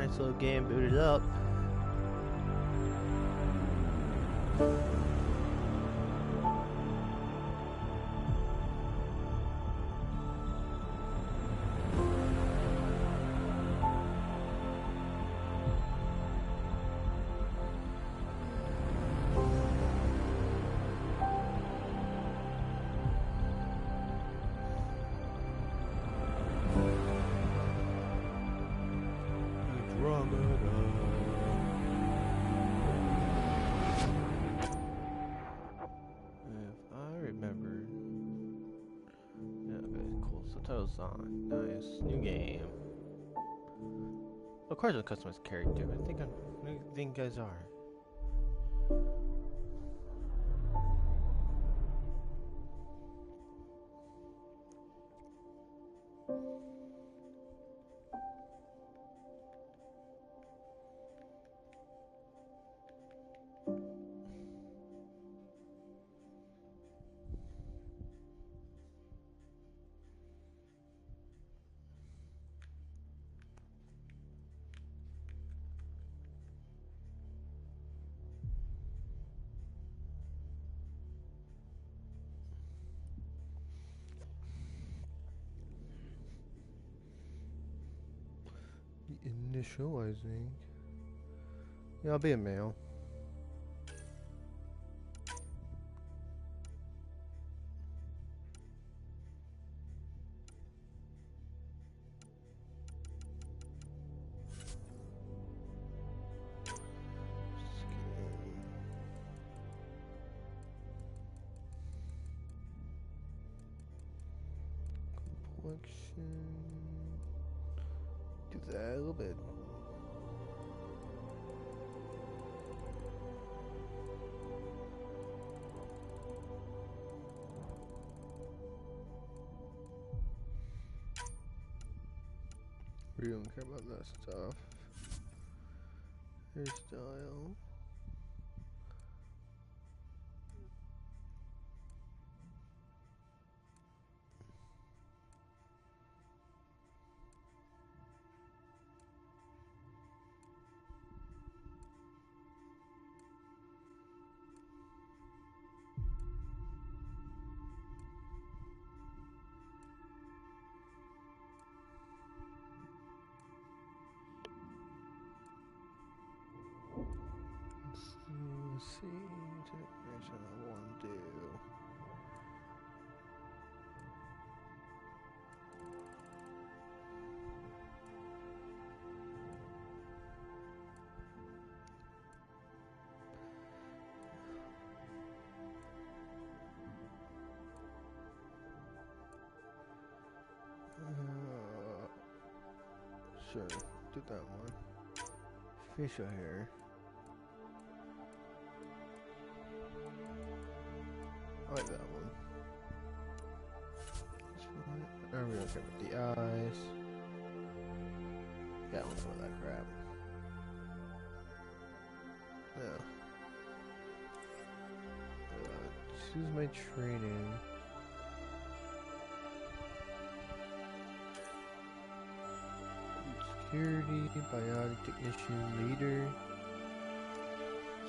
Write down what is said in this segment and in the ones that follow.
Nice little game booted up. On. Nice. New game. Of course, a customized character. I think you guys are. Initializing. Yeah, I'll be a male. Complexion. Do that a little bit. We don't care about that stuff. Hairstyle. Let's see, here's what I want to do. Sure, do that one. Facial hair. I like that one. I don't really care about the eyes. Yeah, I don't want that crap. Yeah. Choose my training. Security, biotic technician, leader,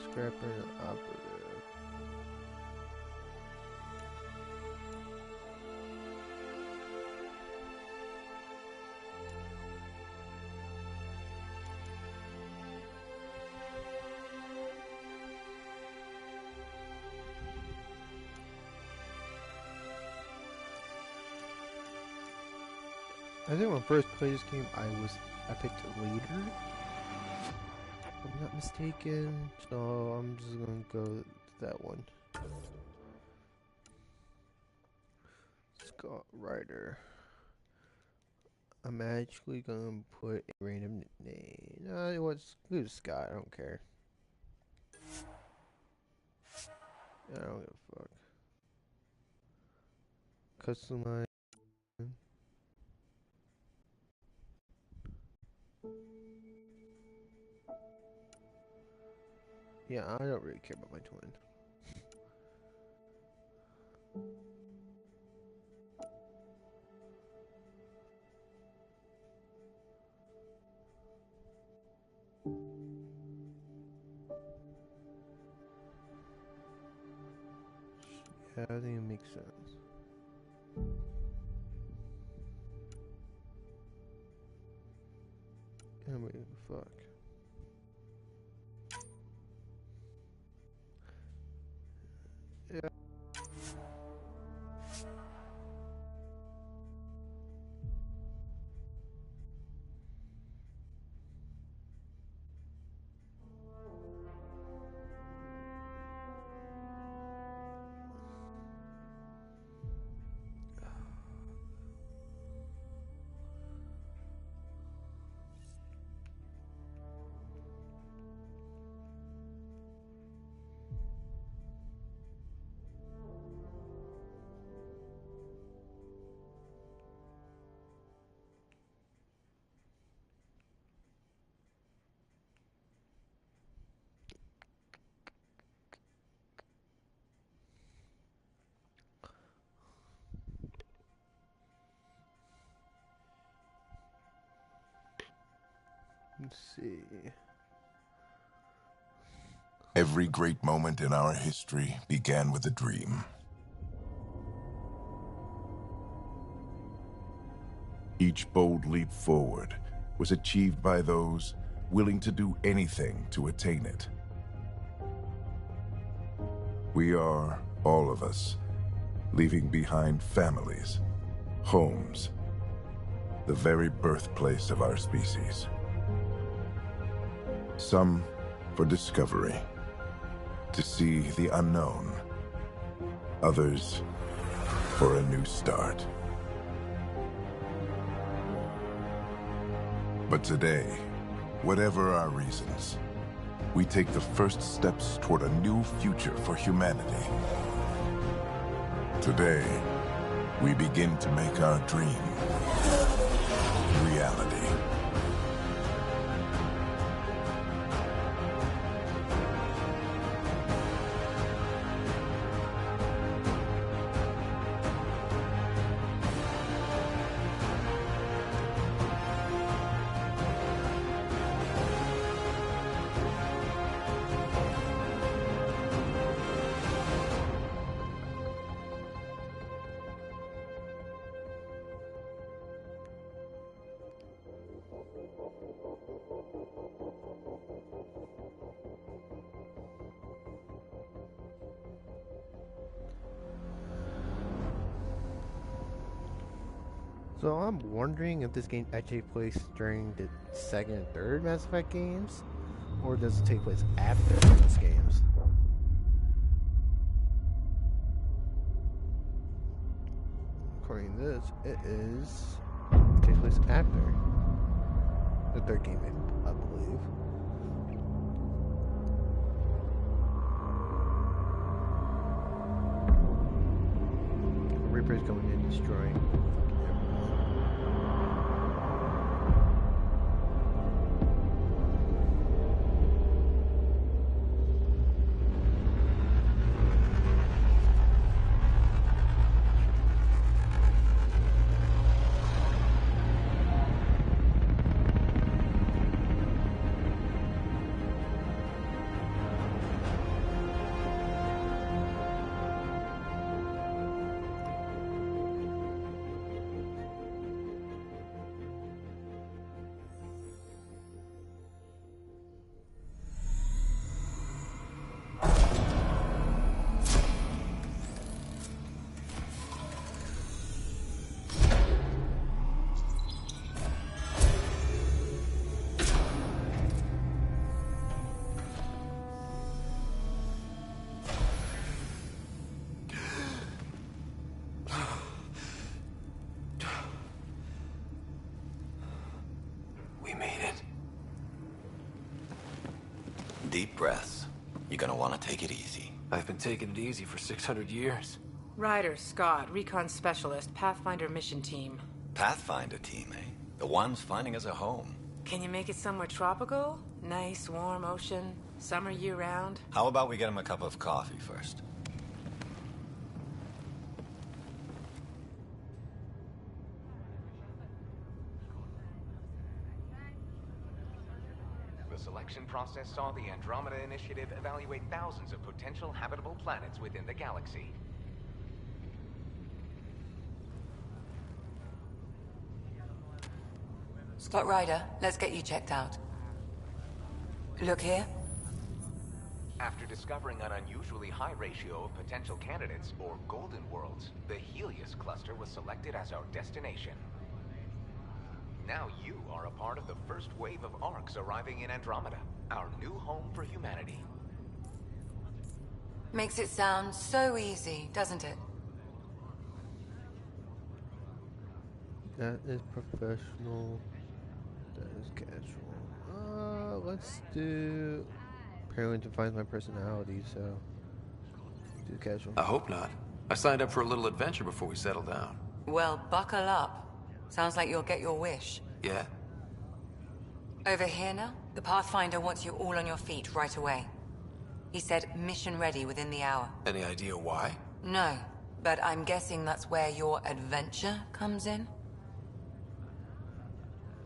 scrapper, and operative. I think when I first played this game, I picked leader. If I'm not mistaken, so I'm just gonna go to that one. Scott Ryder. I'm actually gonna put a random name. No, what's good, Scott? I don't care. I don't give a fuck. Customize. Yeah, I don't really care about my twin. That doesn't even make sense. Anyway, fuck. Yeah. Let's see. Every great moment in our history began with a dream. Each bold leap forward was achieved by those willing to do anything to attain it. We are, all of us, leaving behind families, homes, the very birthplace of our species. Some for discovery, to see the unknown. Others for a new start. But today, whatever our reasons, we take the first steps toward a new future for humanity. Today, we begin to make our dream reality. So I'm wondering if this game actually takes place during the second and third Mass Effect games, or does it take place after those games? According to this, it takes place after the third game, I believe. The Reaper's going in, destroying fucking everyone. Deep breaths. You're gonna want to take it easy. I've been taking it easy for 600 years. Ryder, Scott, Recon Specialist, Pathfinder Mission Team. Pathfinder team, eh? The ones finding us a home. Can you make it somewhere tropical? Nice, warm ocean, summer year-round? How about we get him a cup of coffee first? The selection process saw the Andromeda Initiative evaluate thousands of potential habitable planets within the galaxy. Scott Ryder, let's get you checked out. Look here. After discovering an unusually high ratio of potential candidates, or golden worlds, the Helios cluster was selected as our destination. Now you are a part of the first wave of ARCs arriving in Andromeda, our new home for humanity. Makes it sound so easy, doesn't it? That is professional. That is casual. Let's do... Apparently defines my personality, so... do casual. I hope not. I signed up for a little adventure before we settle down. Well, buckle up. Sounds like you'll get your wish. Yeah? Over here now, the Pathfinder wants you all on your feet right away. He said mission ready within the hour. Any idea why? No, but I'm guessing that's where your adventure comes in.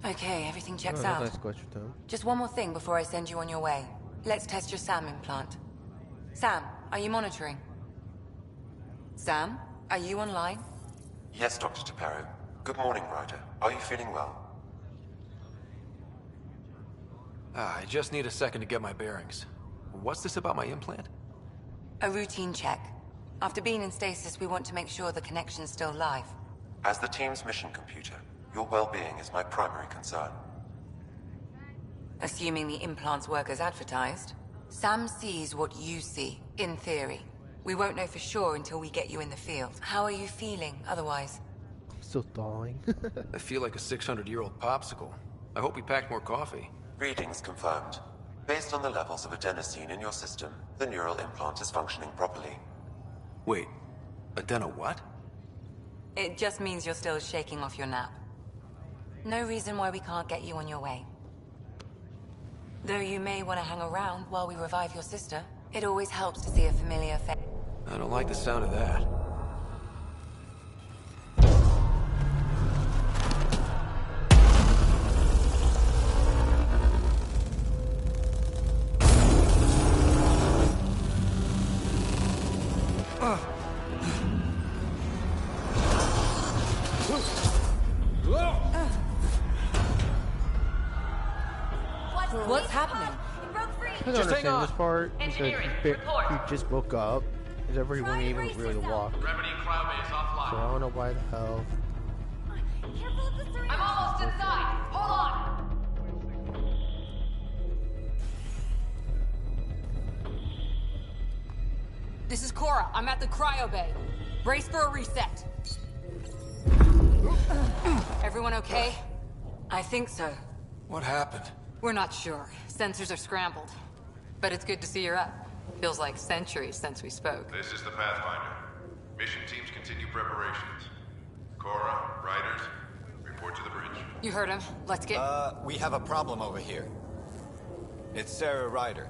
Okay, everything checks out. Nice question, Tom. Just one more thing before I send you on your way. Let's test your SAM implant. Sam, are you monitoring? Sam, are you online? Yes, Dr. Taparo. Good morning, Ryder. Are you feeling well? I just need a second to get my bearings. What's this about my implant? A routine check. After being in stasis, we want to make sure the connection's still live. As the team's mission computer, your well-being is my primary concern. Assuming the implants work as advertised, Sam sees what you see, in theory. We won't know for sure until we get you in the field. How are you feeling, otherwise? Still thawing. I feel like a 600-year-old popsicle. I hope we packed more coffee. Readings confirmed. Based on the levels of adenosine in your system, the neural implant is functioning properly. Wait, adeno what? It just means you're still shaking off your nap. No reason why we can't get you on your way. Though you may want to hang around while we revive your sister, it always helps to see a familiar face. I don't like the sound of that. What's happening? I don't understand this part because he just woke up. Because everyone even really walk. So I don't know why the hell. I'm almost inside. Hold on. This is Cora. I'm at the cryo bay. Brace for a reset. Everyone okay? I think so. What happened? We're not sure. Sensors are scrambled. But it's good to see you're up. Feels like centuries since we spoke. This is the Pathfinder. Mission teams continue preparations. Cora, Riders, report to the bridge. You heard him. Let's get... We have a problem over here. It's Sarah Ryder.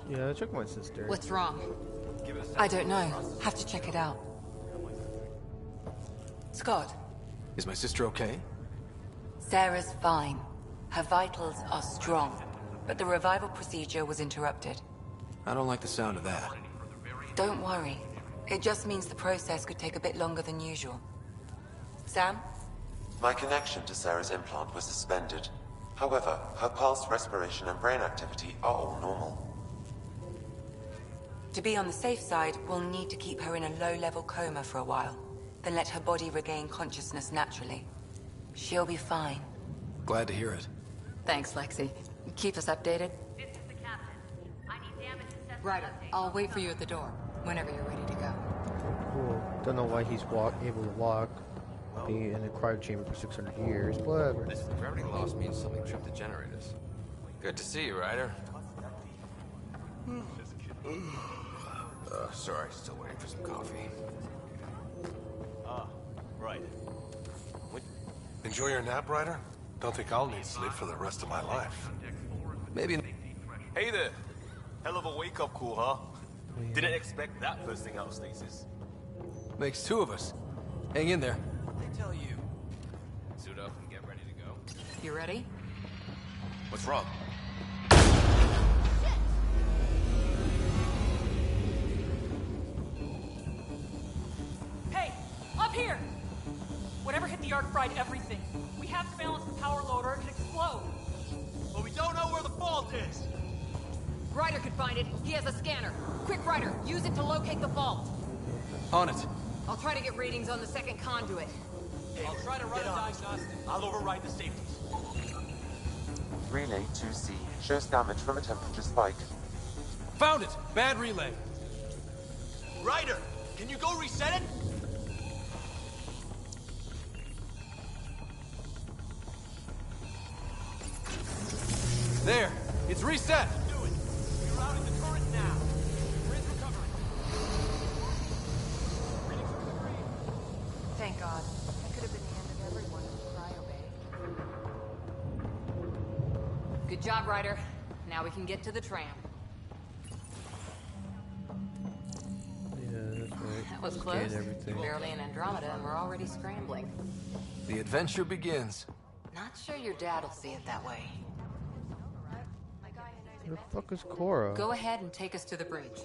Yeah, check my sister. What's wrong? I don't know. Have to check it out. Scott, Is my sister okay? Sarah's fine. Her vitals are strong. But the revival procedure was interrupted. I don't like the sound of that. Don't worry. It just means the process could take a bit longer than usual. Sam? My connection to Sarah's implant was suspended. However, her pulse, respiration, and brain activity are all normal. To be on the safe side, we'll need to keep her in a low-level coma for a while. Then let her body regain consciousness naturally. She'll be fine. Glad to hear it. Thanks, Lexi. Keep us updated. This is the captain. I need damage assessment Ryder, update. I'll wait for you at the door, whenever you're ready to go. Cool. Don't know why he's able to walk. Be in a cryo chamber for 600 years. Whatever. This gravity loss means something tripped the generators. Good to see you, Ryder. Sorry, still waiting for some coffee. Right. Enjoy your nap, Ryder? Don't think I'll need sleep for the rest of my life. Maybe... Hey there. Hell of a wake-up call, huh? Didn't expect that first thing out of stasis. Makes two of us. Hang in there. I tell you. Suit up and get ready. You ready? What's wrong? Hey! Up here! Whatever hit the arc fried everything. We have to balance the power load or it could explode. But we don't know where the fault is! Ryder could find it. He has a scanner. Quick, Ryder, use it to locate the fault. On it. I'll try to get readings on the second conduit. Hey, I'll try to run a diagnostic. I'll override the safeties. Relay 2C shows damage from a temperature spike. Found it! Bad relay. Ryder, can you go reset it? There! It's reset! Do it! We're routing the turret now. Grid's recovering. Readings are in the green. Thank God. That could have been the end of everyone in the cryo bay. Good job, Ryder. Now we can get to the tram. Yeah, that's right. That was Scan close. everything. Barely in Andromeda, and we're already scrambling. The adventure begins. Not sure your dad will see it that way. Where the fuck is Cora? Go ahead and take us to the bridge.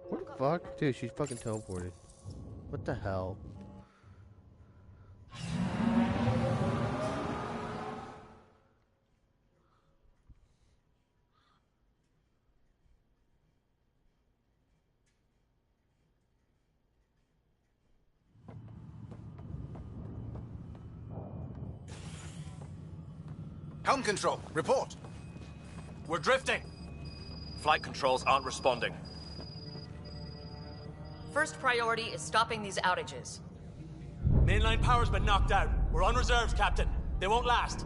What the fuck? Dude, she's fucking teleported. What the hell? Helm control, report. We're drifting. Flight controls aren't responding. First priority is stopping these outages. Mainline power's been knocked out. We're on reserves, Captain. They won't last.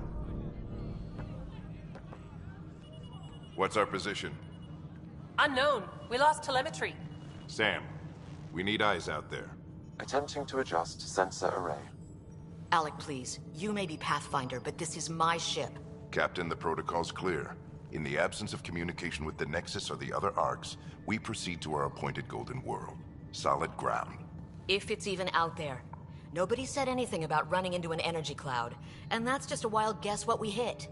What's our position? Unknown. We lost telemetry. Sam, we need eyes out there. Attempting to adjust sensor array. Alec, please. You may be Pathfinder, but this is my ship. Captain, the protocol's clear. In the absence of communication with the Nexus or the other arcs, we proceed to our appointed Golden World. Solid ground. If it's even out there. Nobody said anything about running into an energy cloud, and that's just a wild guess what we hit.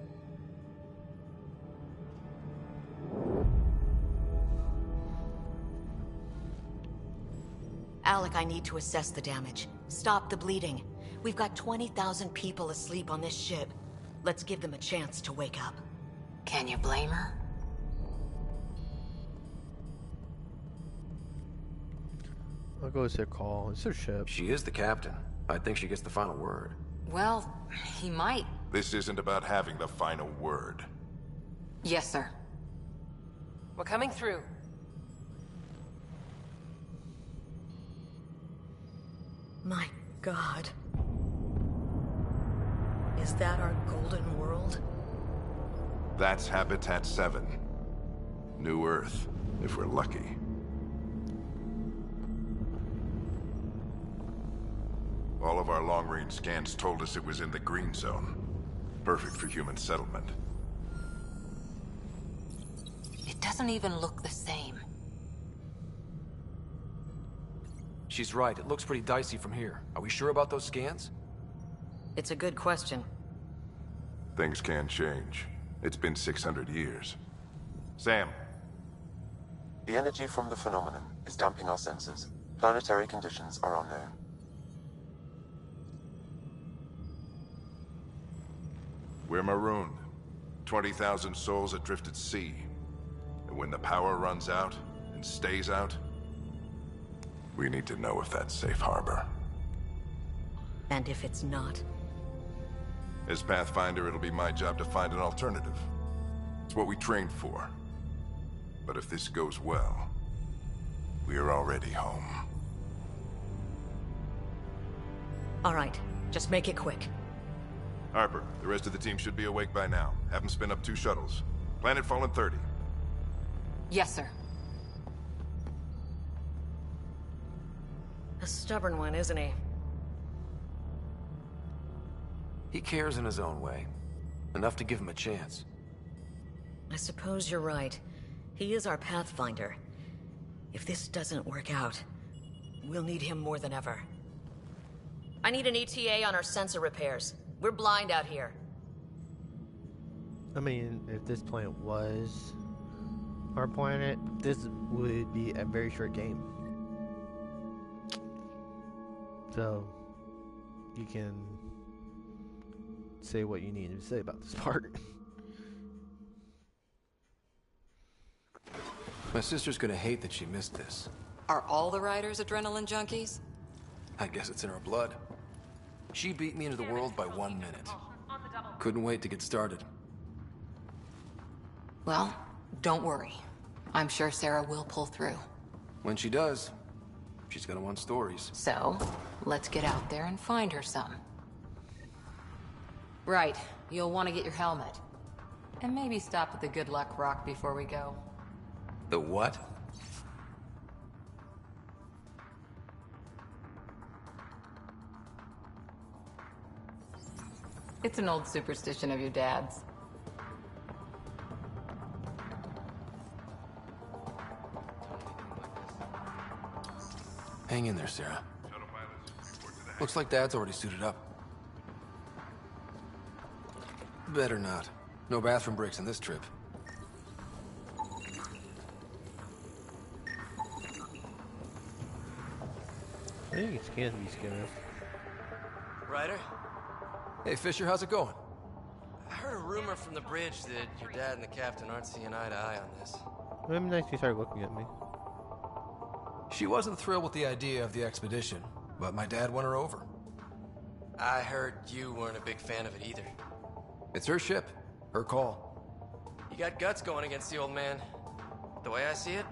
Alec, I need to assess the damage. Stop the bleeding. We've got 20,000 people asleep on this ship. Let's give them a chance to wake up. Can you blame her? I'll go with their call. It's their ship. She is the captain. I think she gets the final word. Well, he might. This isn't about having the final word. Yes, sir. We're coming through. My God. Is that our golden world? That's Habitat 7. New Earth, if we're lucky. All of our long-range scans told us it was in the green zone. Perfect for human settlement. It doesn't even look the same. She's right. It looks pretty dicey from here. Are we sure about those scans? It's a good question. Things can change. It's been 600 years. Sam. The energy from the phenomenon is damping our sensors. Planetary conditions are unknown. We're marooned. 20,000 souls adrift at sea. And when the power runs out, and stays out, we need to know if that's safe harbor. And if it's not? As Pathfinder, it'll be my job to find an alternative. It's what we trained for. But if this goes well, we are already home. All right, just make it quick. Harper, the rest of the team should be awake by now. Have them spin up 2 shuttles. Planet Fallen 30. Yes, sir. A stubborn one, isn't he? He cares in his own way. Enough to give him a chance. I suppose you're right. He is our Pathfinder. If this doesn't work out, we'll need him more than ever. I need an ETA on our sensor repairs. We're blind out here. I mean, if this planet was our planet, this would be a very short game. So, you can say what you need to say about this part. My sister's gonna hate that she missed this. Are all the riders adrenaline junkies? I guess it's in her blood. She beat me into the world by 1 minute. Couldn't wait to get started. Well, don't worry. I'm sure Sarah will pull through. When she does, she's gonna want stories. So, let's get out there and find her some. Right, you'll want to get your helmet. And maybe stop at the Good Luck Rock before we go. The what? It's an old superstition of your dad's. Hang in there, Sarah. Looks like Dad's already suited up. Better not. No bathroom breaks on this trip. I think it's can be skinners. Ryder? Hey, Fisher, how's it going? I heard a rumor from the bridge that your dad and the captain aren't seeing eye to eye on this. Maybe nice you started looking at me. She wasn't thrilled with the idea of the expedition, but my dad won her over. I heard you weren't a big fan of it either. It's her ship. Her call. You got guts going against the old man. The way I see it,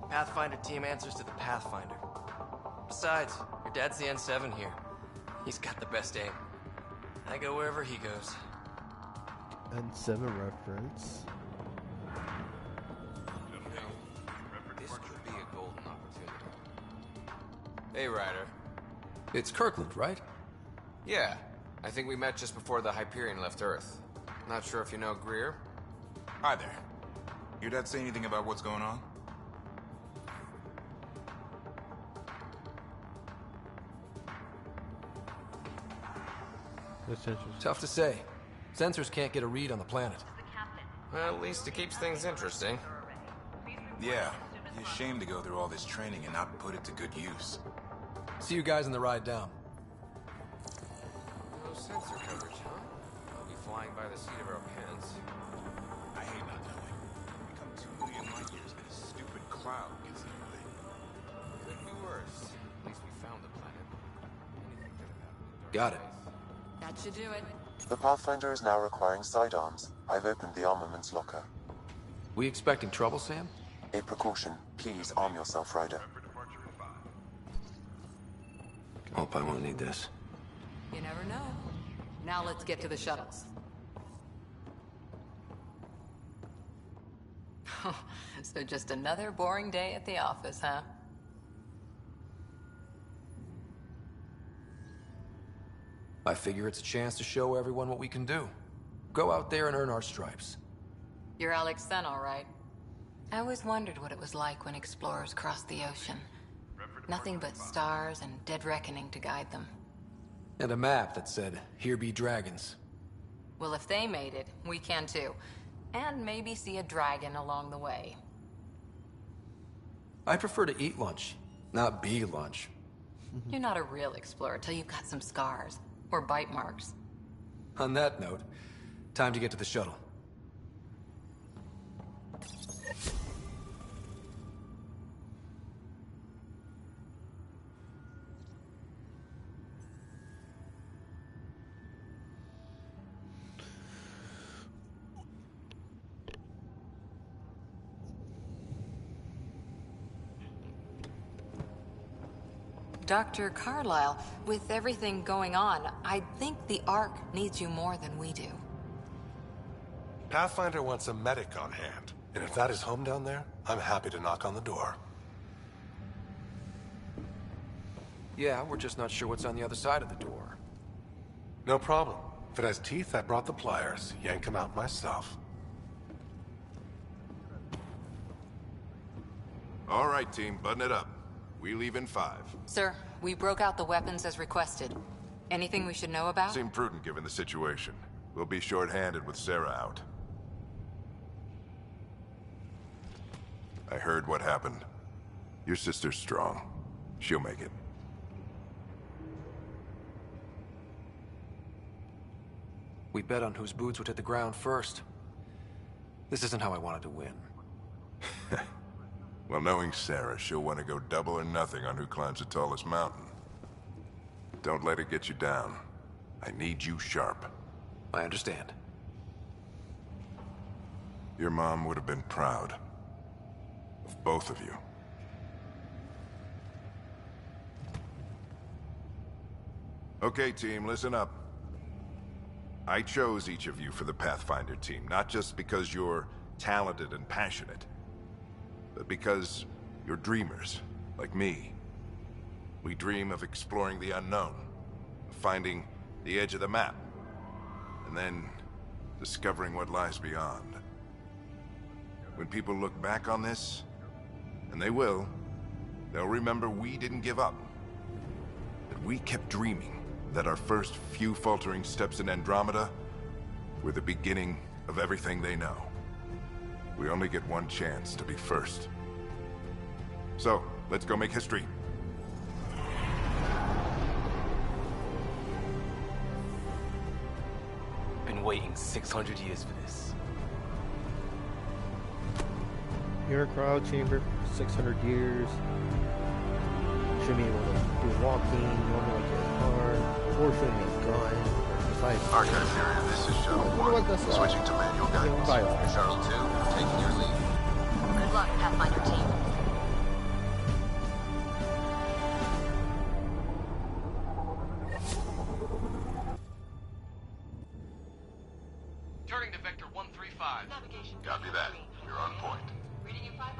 Pathfinder team answers to the Pathfinder. Besides, your dad's the N7 here. He's got the best aim. I go wherever he goes. And 7 reference. This could be a golden opportunity. Hey, Ryder. It's Kirkland, right? Yeah. I think we met just before the Hyperion left Earth. Not sure if you know Greer? Hi there. Your dad say anything about what's going on? Tough to say. Sensors can't get a read on the planet. Well, at least it keeps things interesting. Yeah. It's a shame to go through all this training and not put it to good use. See you guys on the ride down. No sensor coverage, huh? I'll be flying by the seat of our pants. I hate not knowing. We come 2 million light years and a stupid cloud gets in the way. Could be worse. At least we found the planet. Anything could have happened. Got it. That should do it. The Pathfinder is now requiring sidearms. I've opened the armaments locker. We expecting trouble, Sam? A precaution. Please arm yourself, Ryder. Hope I won't need this. You never know. Now let's get to the shuttles. So just another boring day at the office, huh? I figure it's a chance to show everyone what we can do. Go out there and earn our stripes. You're Alex Sen, all right? I always wondered what it was like when explorers crossed the ocean. Nothing but stars and dead reckoning to guide them. And a map that said, "Here be dragons." Well, if they made it, we can too. And maybe see a dragon along the way. I prefer to eat lunch, not be lunch. You're not a real explorer till you've got some scars. Or bite marks. On that note, time to get to the shuttle. Dr. Carlyle, with everything going on, I think the Ark needs you more than we do. Pathfinder wants a medic on hand, and if that is home down there, I'm happy to knock on the door. Yeah, we're just not sure what's on the other side of the door. No problem. If it has teeth, I brought the pliers. Yank them out myself. All right, team, button it up. We leave in 5. Sir, we broke out the weapons as requested. Anything we should know about? Seemed prudent given the situation. We'll be short-handed with Sarah out. I heard what happened. Your sister's strong. She'll make it. We bet on whose boots would hit the ground first. This isn't how I wanted to win. Well, knowing Sarah, she'll want to go double or nothing on who climbs the tallest mountain. Don't let it get you down. I need you sharp. I understand. Your mom would have been proud of both of you. Okay, team, listen up. I chose each of you for the Pathfinder team, not just because you're talented and passionate, but because you're dreamers, like me. We dream of exploring the unknown, of finding the edge of the map, and then discovering what lies beyond. When people look back on this, and they will, they'll remember we didn't give up. That we kept dreaming, that our first few faltering steps in Andromeda were the beginning of everything they know. We only get one chance to be first. So, let's go make history. Been waiting 600 years for this. You're a crowd chamber, 600 years. Should be able to do walking, normally like your car, or should be a gun, or besides. Archive area, this is Shuttle 1. Switching to manual guidance. Shuttle 2, taking your lead. Good luck, Pathfinder team. Turning to Vector 135. Copy that. You're on point.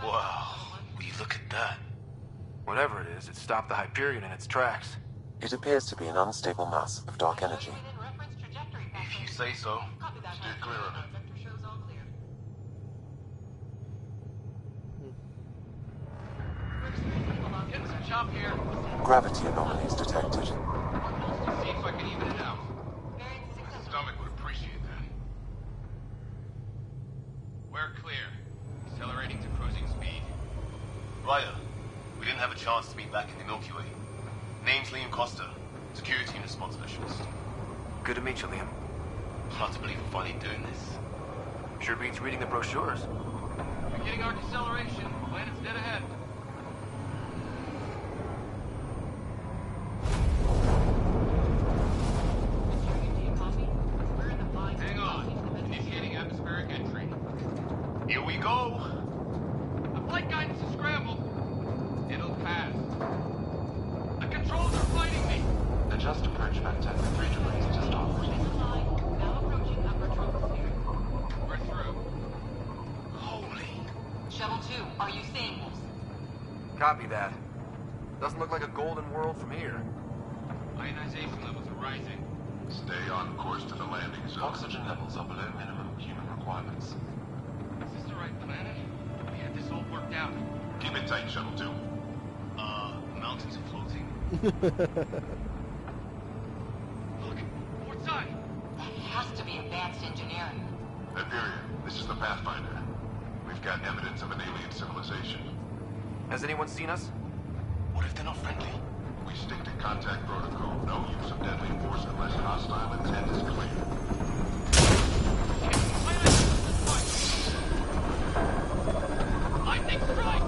Wow, will you look at that? Whatever it is, it stopped the Hyperion in its tracks. It appears to be an unstable mass of dark energy. If you say so. Steer clear of it. Getting some chop here. Gravity anomalies detected. See if I can even it out. My stomach would appreciate that. We're clear. Accelerating to cruising speed. Ryder, we didn't have a chance to meet back in the Milky Way. Name's Liam Costa, security and response specialist. Good to meet you, Liam. Hard to believe we're finally doing this. Sure beats reading the brochures. Beginning our deceleration. Planet's dead ahead. Hang on. Initiating atmospheric entry. Here we go! The flight guidance is scrambled. It'll pass. The controls are fighting me. Adjust approach vector 3 degrees to start. We're through. Holy. Shuttle 2, are you seeing this? Copy that. Doesn't look like a golden world from here. Ionization levels are rising. Stay on course to the landing zone. Oxygen levels are below minimum human requirements. Is this the right planet? We had this all worked out. Keep it tight, Shuttle 2. Mountains are floating. Look, port side. That has to be advanced engineering. Hyperion, this is the Pathfinder. We've got evidence of an alien civilization. Has anyone seen us? What if they're not friendly? We stick to contact protocol. No use of deadly force unless hostile intent is clear. Lightning strike!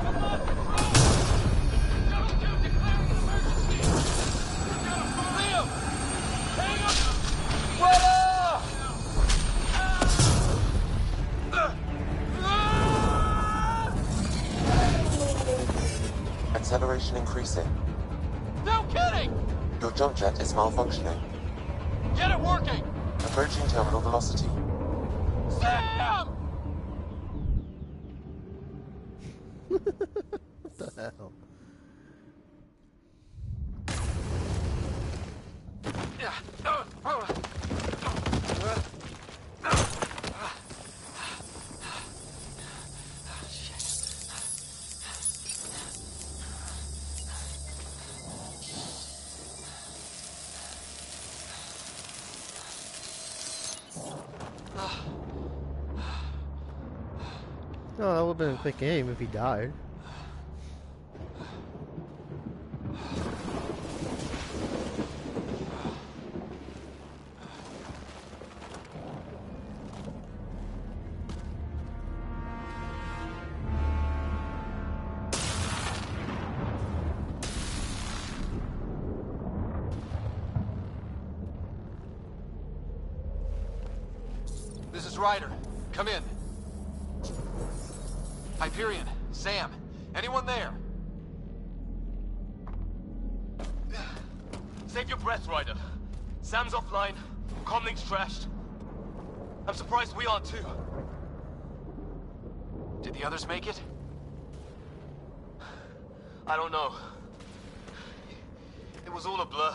Come on, control! Shuttle 2 declaring an emergency! We've got a Leo! Hang on! Weather! Acceleration increasing. No kidding! Your jump jet is malfunctioning. Get it working! Approaching terminal velocity. Sam! What the hell? No, that would have been a quick aim if he died. This is Ryder. Come in. Hyperion, Sam, anyone there? Save your breath, Ryder. Sam's offline. Comlink's trashed. I'm surprised we aren't too. Did the others make it? I don't know. It was all a blur.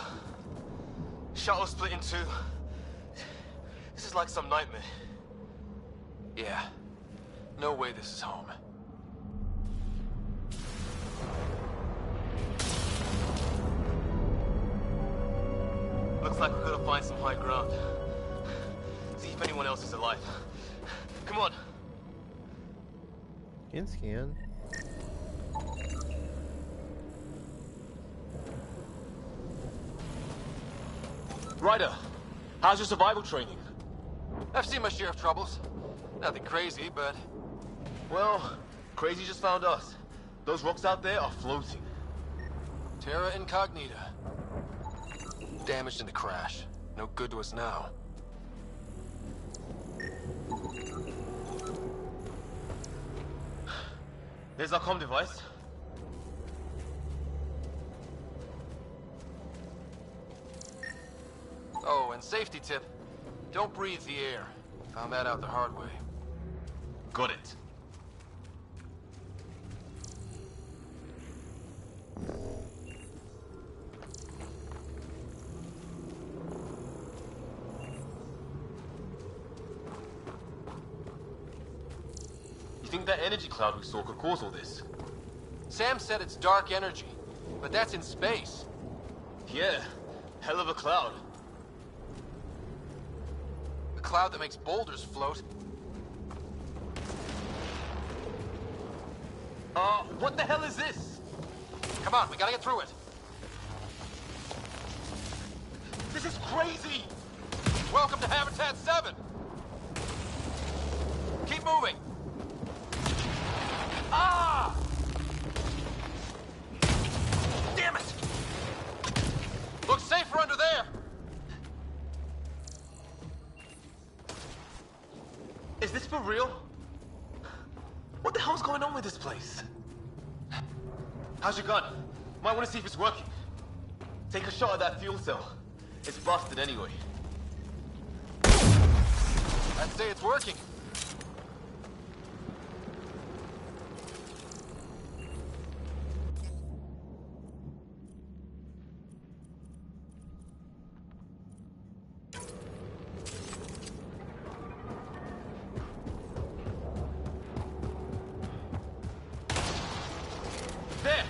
Shuttle split in two. This is like some nightmare. Yeah. No way this is home. Looks like we're gonna find some high ground. See if anyone else is alive. Come on. Can scan. Ryder, how's your survival training? I've seen my share of troubles. Nothing crazy, but... Well, crazy just found us. Those rocks out there are floating. Terra Incognita. Damaged in the crash. No good to us now. There's our comm device. Oh, and safety tip. Don't breathe the air. Found that out the hard way. Got it. You think that energy cloud we saw could cause all this? Sam said it's dark energy, but that's in space. Yeah, hell of a cloud. A cloud that makes boulders float. What the hell is this? Come on, we gotta get through it. This is crazy! Welcome to Habitat 7! Keep moving! Ah! Damn it! Looks safer under there! Is this for real? What the hell's going on with this place? How's your gun? Might want to see if it's working. Take a shot at that fuel cell. It's busted anyway. I'd say it's working. There!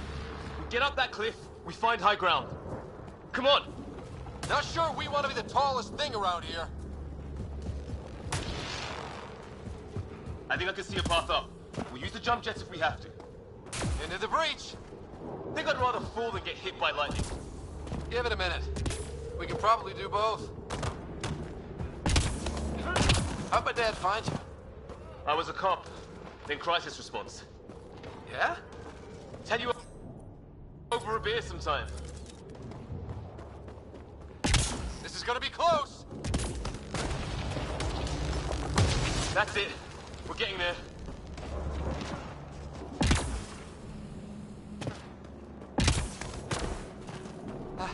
We get up that cliff, we find high ground. Come on! Not sure we want to be the tallest thing around here. I think I can see a path up. We'll use the jump jets if we have to. Into the breach. Think I'd rather fall than get hit by lightning. Give it a minute. We can probably do both. How'd my dad find you? I was a cop, then crisis response. Yeah? Tell you over a beer sometime. This is gonna be close. That's it. We're getting there. I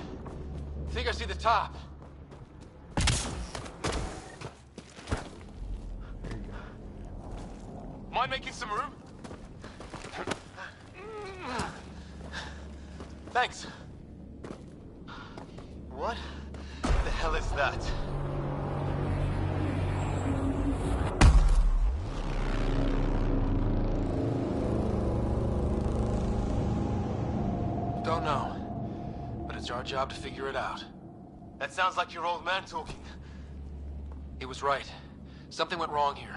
think I see the top. Mind making some room? Thanks. What the hell is that? Don't know. But it's our job to figure it out. That sounds like your old man talking. He was right. Something went wrong here.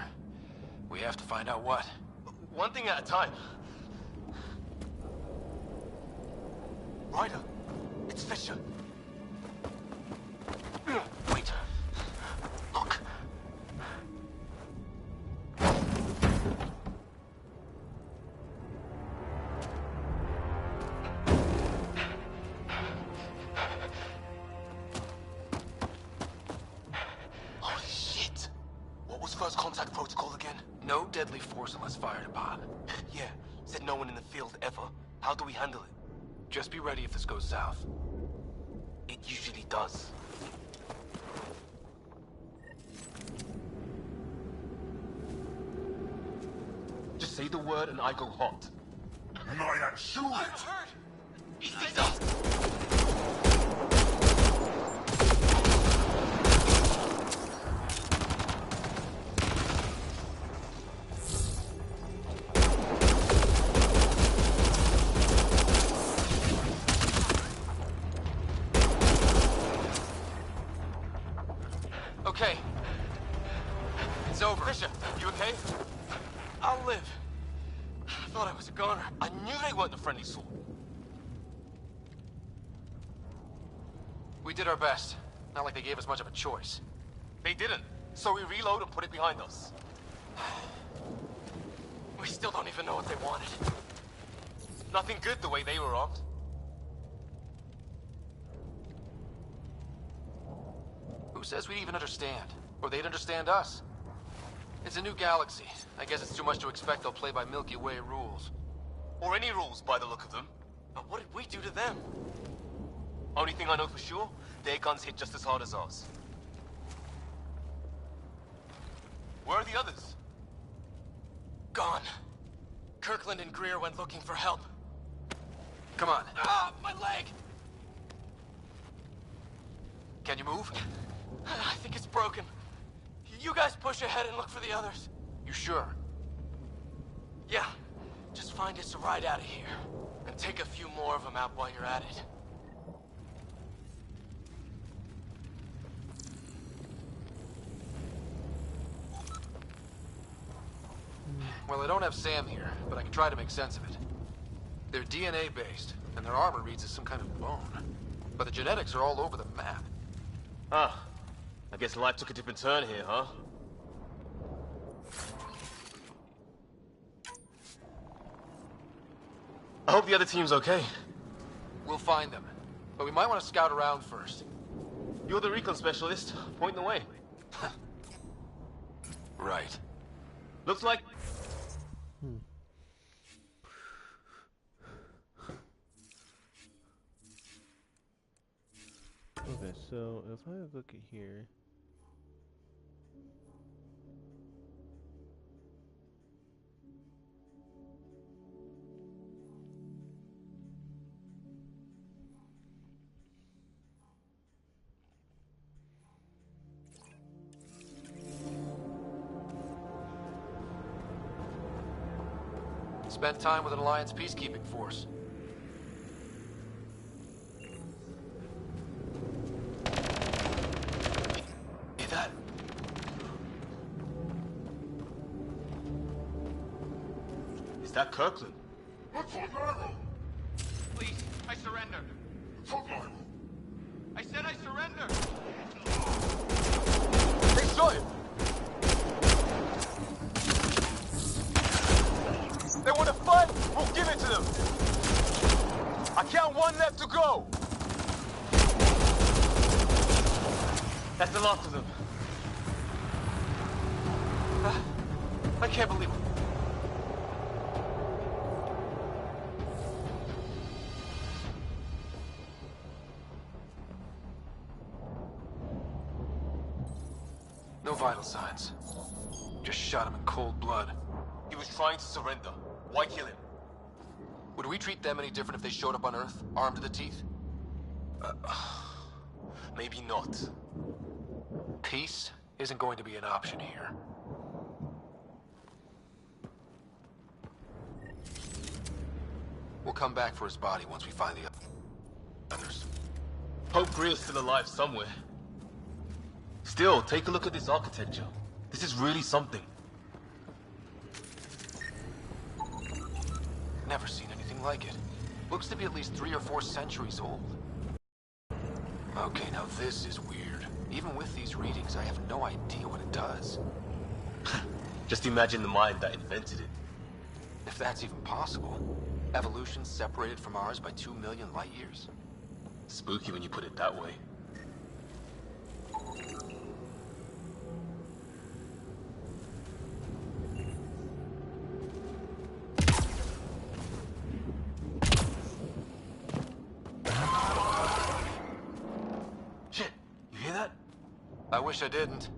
We have to find out what. One thing at a time. Ryder, it's Fisher. Wait. Look. Holy shit. What was first contact protocol again? No deadly force unless fired upon. Yeah, said no one in the field ever. How do we handle it? Just be ready if this goes south. It usually does. Just say the word and I go hot. Not shoot it! I'm hurt! He sees us! Okay. It's over. Fisher, you okay? I'll live. I thought I was a goner. I knew they weren't the friendly sort. We did our best. Not like they gave us much of a choice. They didn't. So we reload and put it behind us. We still don't even know what they wanted. Nothing good the way they were armed. Who says we'd even understand? Or they'd understand us? It's a new galaxy. I guess it's too much to expect they'll play by Milky Way rules. Or any rules by the look of them. But what did we do to them? Only thing I know for sure, their guns hit just as hard as ours. Where are the others? Gone. Kirkland and Greer went looking for help. Come on. Ah, my leg! Can you move? I think it's broken. You guys push ahead and look for the others. You sure? Yeah. Just find us a ride out of here. And take a few more of them out while you're at it. Well, I don't have Sam here, but I can try to make sense of it. They're DNA-based, and their armor reads as some kind of bone. But the genetics are all over the map. Ah, I guess life took a different turn here, huh? I hope the other team's okay. We'll find them, but we might want to scout around first. You're the recon specialist. Point the way. Right. Looks like... Okay, so if I look at here... Spent time with an Alliance peacekeeping force. Hear that? Is that Kirkland? Please, I surrender. I said I surrender. They shot him! They want to fight? We'll give it to them! I count one left to go! That's the last of them. I can't believe it. No vital signs. Just shot him in cold blood. He was trying to surrender. Why kill him? Would we treat them any different if they showed up on Earth, armed to the teeth? Maybe not. Peace isn't going to be an option here. We'll come back for his body once we find the others. Hope Greer's still alive somewhere. Still, take a look at this architecture. This is really something. Never seen anything like it. Looks to be at least 3 or 4 centuries old. Okay, now this is weird. Even with these readings, I have no idea what it does. Just imagine the mind that invented it. If that's even possible. Evolution separated from ours by 2 million light years. Spooky when you put it that way. Shit, you hear that? I wish I didn't.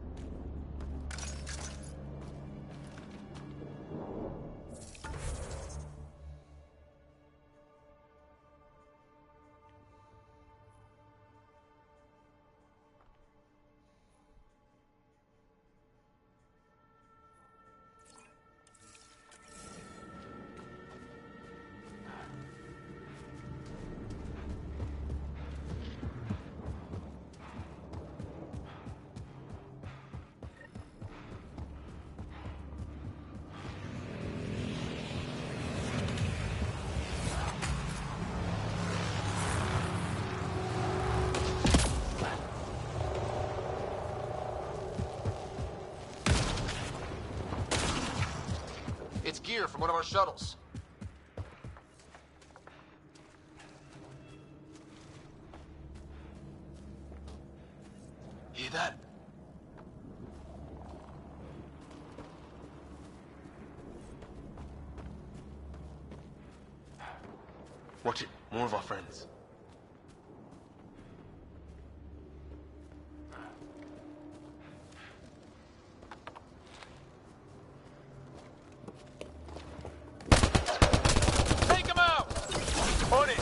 It's gear from one of our shuttles. Hear that? Watch it. More of our friends. Take him out! On it!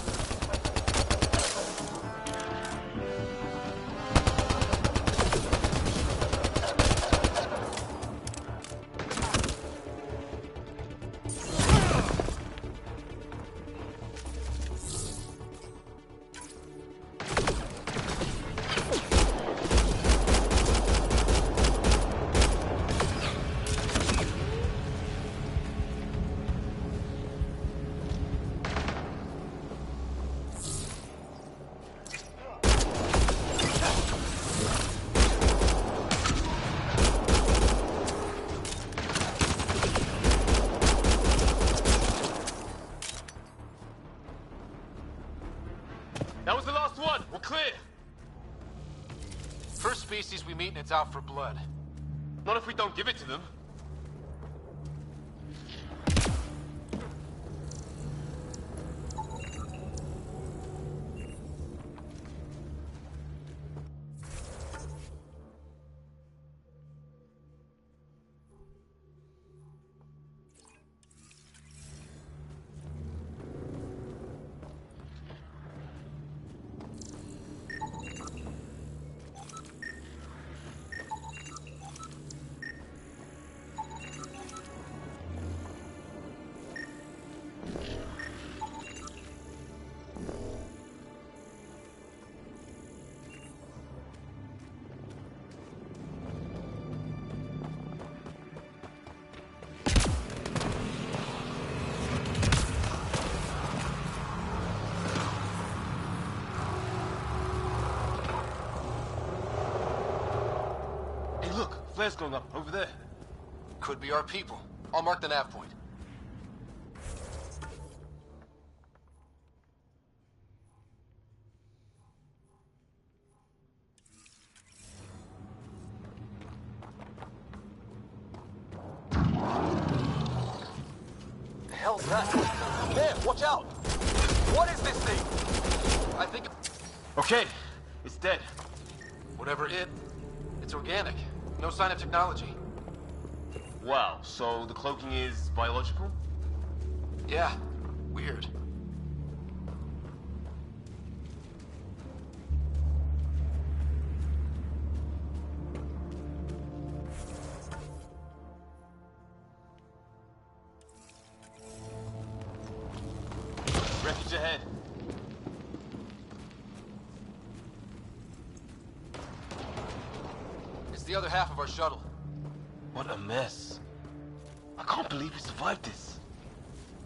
That was the last one. We're clear. First species we meet and it's out for blood. Not if we don't give it to them. Flares going up, over there. Could be our people. I'll mark the nav point. The hell's that? There, watch out! What is this thing? I think... Okay, it's dead. Whatever it's organic. No sign of technology. Wow, so the cloaking is biological? Yeah, weird. Refuge ahead. It's the other half of our shuttle. What a mess. I can't believe we survived this.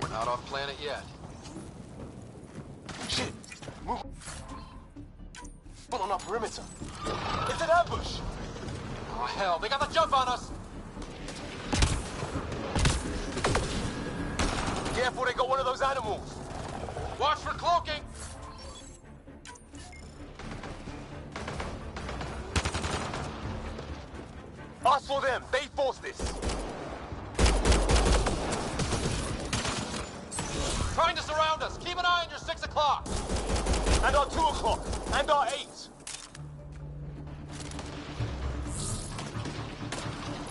We're not off planet yet. Shit! Move! On our perimeter. It's an ambush! Oh, hell, they got the jump on us! Careful, they got one of those animals! Watch for cloaking! Us for them, they forced this! Trying to surround us! Keep an eye on your 6 o'clock! And our 2 o'clock! And our 8!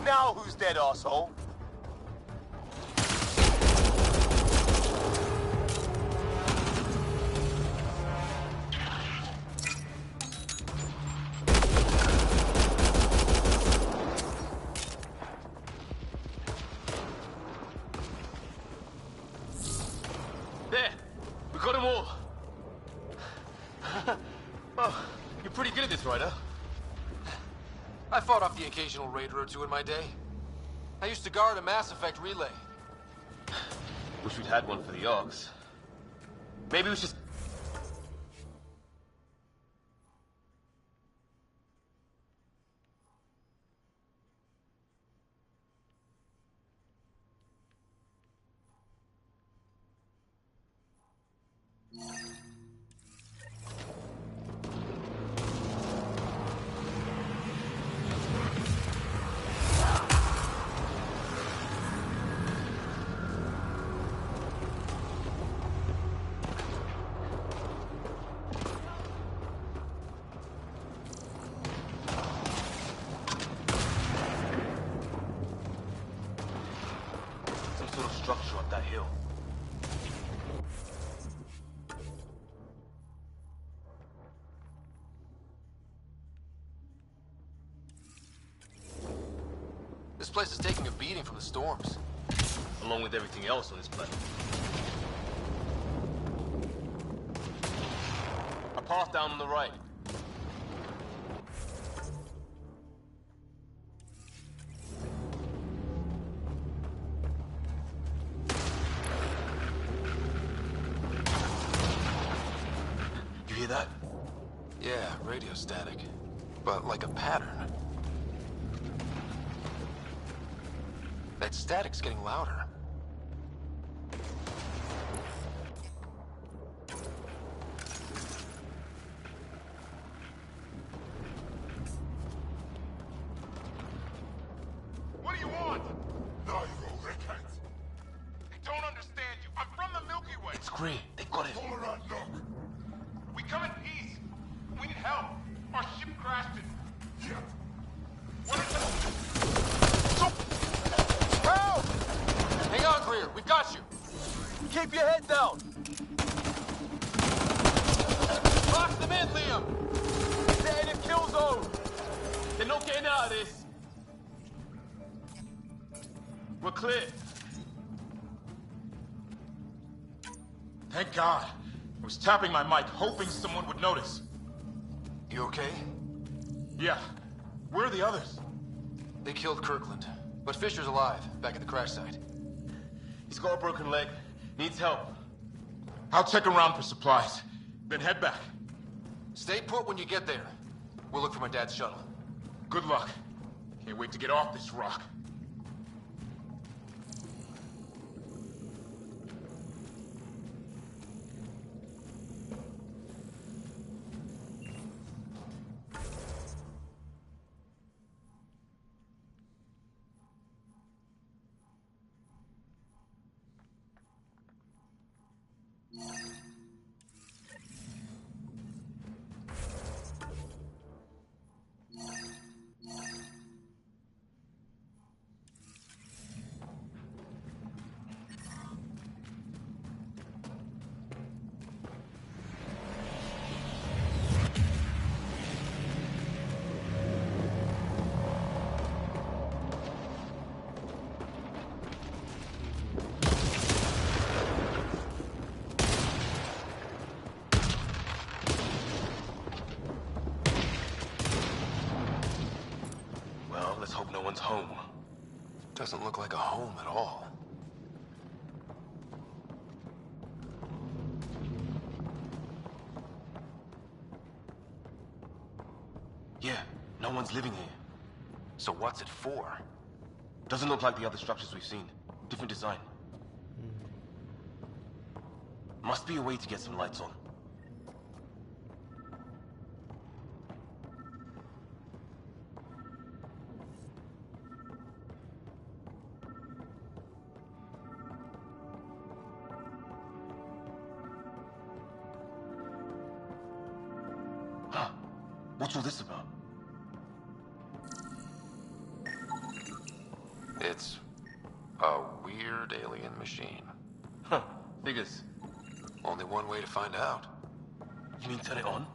Now who's dead, arsehole? There! We got them all! Oh, you're pretty good at this, Ryder. I fought off the occasional raider or two in my day. I used to guard a Mass Effect relay. Wish we'd had one for the Arks. Maybe we should... Some sort of structure up that hill. This place is taking a beating from the storms. Along with everything else on this planet. A path down on the right. You hear that? Yeah, radio static. But like a pattern. That static's getting louder. What do you want? Nairo Rekat. They don't understand you. I'm from the Milky Way. It's Green. They got it. Tolerant, look. We come in peace. We need help. Our ship crashed it. Yet. What is it? Help! Hang on, Greer. We've got you. Keep your head down. Lock them in, Liam. They're in a kill zone. They're not getting out of this. We're clear. Thank God. I was tapping my mic, hoping someone would notice. You okay? Yeah. Where are the others? They killed Kirkland. But Fisher's alive, back at the crash site. He's got a broken leg. Needs help. I'll check around for supplies. Then head back. Stay put when you get there. We'll look for my dad's shuttle. Good luck. Can't wait to get off this rock. Let's hope no one's home. Doesn't look like a home at all. Yeah, no one's living here. So what's it for? Doesn't look like the other structures we've seen. Different design. Must be a way to get some lights on. Huh. What's all this about? It's a weird alien machine. Huh. Figures. Only one way to find out. You mean turn it on?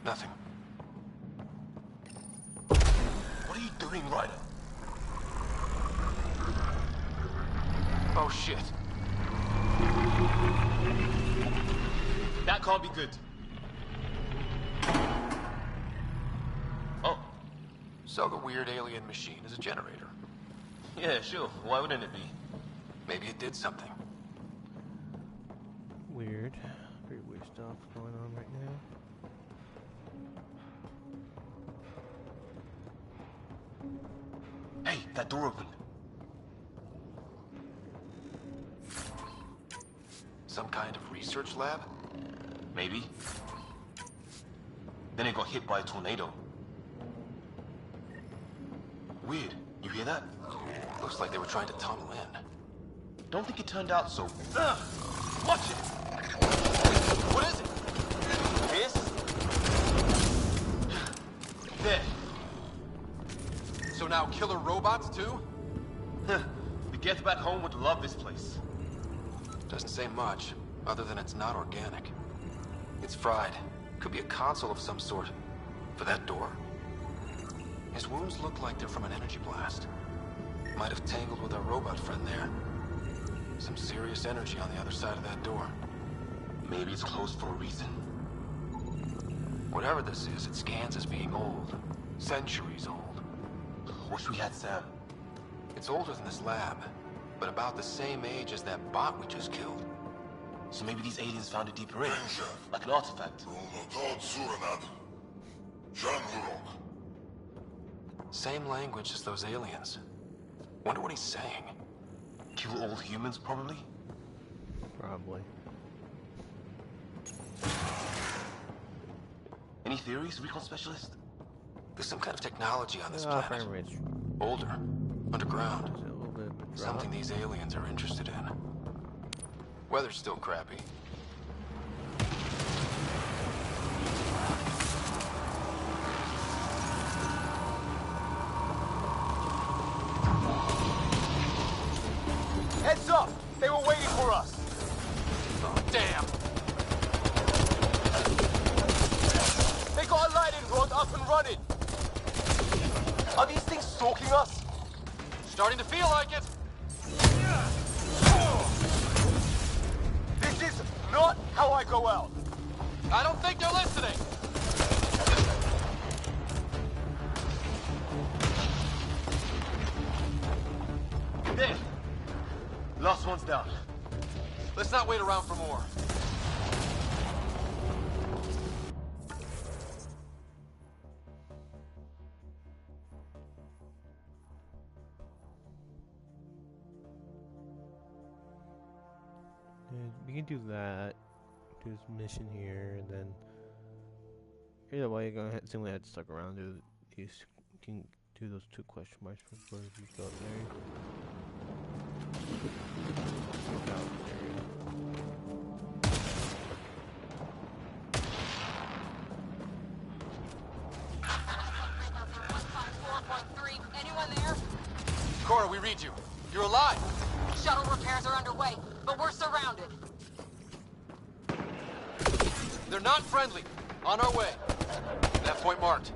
Nothing. What are you doing, Ryder? Oh shit. That can't be good. Oh. So the weird alien machine is a generator. Yeah, sure. Why wouldn't it be? Maybe it did something. Weird. Very weird stuff going on right now. Hey, that door opened. Some kind of research lab? Maybe. Then it got hit by a tornado. Weird. You hear that? Looks like they were trying to tunnel in. Don't think it turned out so. Watch it! What is it? This? There. So now killer robots too? The Geth back home would love this place. Doesn't say much, other than it's not organic. It's fried. Could be a console of some sort. For that door? His wounds look like they're from an energy blast. Might have tangled with our robot friend there. Some serious energy on the other side of that door. Maybe it's closed for a reason. Whatever this is, it scans as being old. Centuries old. Wish we had Sam. It's older than this lab, but about the same age as that bot we just killed. So maybe these aliens found it deeper in, like an artifact. Same language as those aliens. Wonder what he's saying. Kill all humans, probably? Probably. Any theories, recon specialist? There's some kind of technology on this planet. Older. Underground. Something these aliens are interested in. Weather's still crappy. Heads up! They were waiting for us! Oh, damn! They got a lighting rod up and running! Are these things stalking us? Starting to feel like it! This is not how I go out! I don't think they're listening! There! Last one's down. Let's not wait around for more. We can do that. Do this mission here, and then either way, you're gonna simply have to stuck around. Do these. Can do those 2 question marks before we go there. Anyone there? Cora, we read you. You're alive! Shuttle repairs are underway, but we're surrounded. They're not friendly. On our way. That point marked.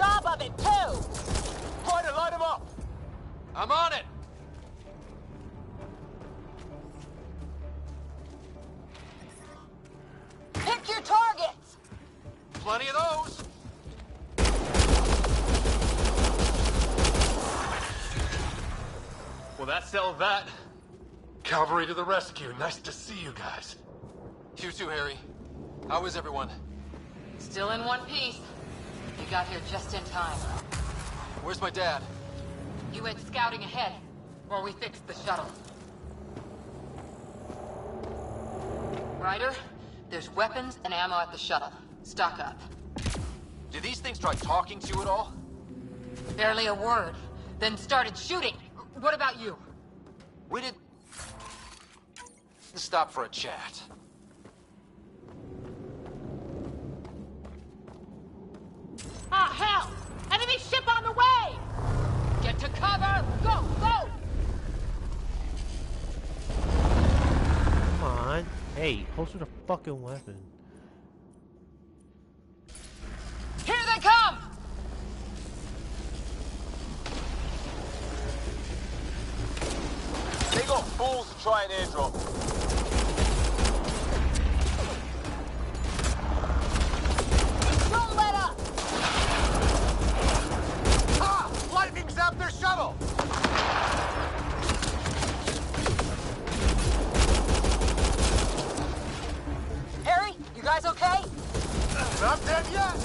job of it, too! Ryder, line him up! I'm on it! Pick your targets! Plenty of those! Well, that settled that. Cavalry to the rescue. Nice to see you guys. You too, Harry. How is everyone? Still in one piece. You got here just in time. Where's my dad? You went scouting ahead, while we fixed the shuttle. Ryder, there's weapons and ammo at the shuttle. Stock up. Did these things try talking to you at all? Barely a word. Then started shooting. What about you? We did... stop for a chat. Ah, hell! Enemy ship on the way! Get to cover! Go, go! Come on. Hey, holster the fucking weapon. Here they come! They got fools to try and airdrop. Don't let up! Ah! Lightning zapped their shuttle! Harry, you guys okay? Not dead yet!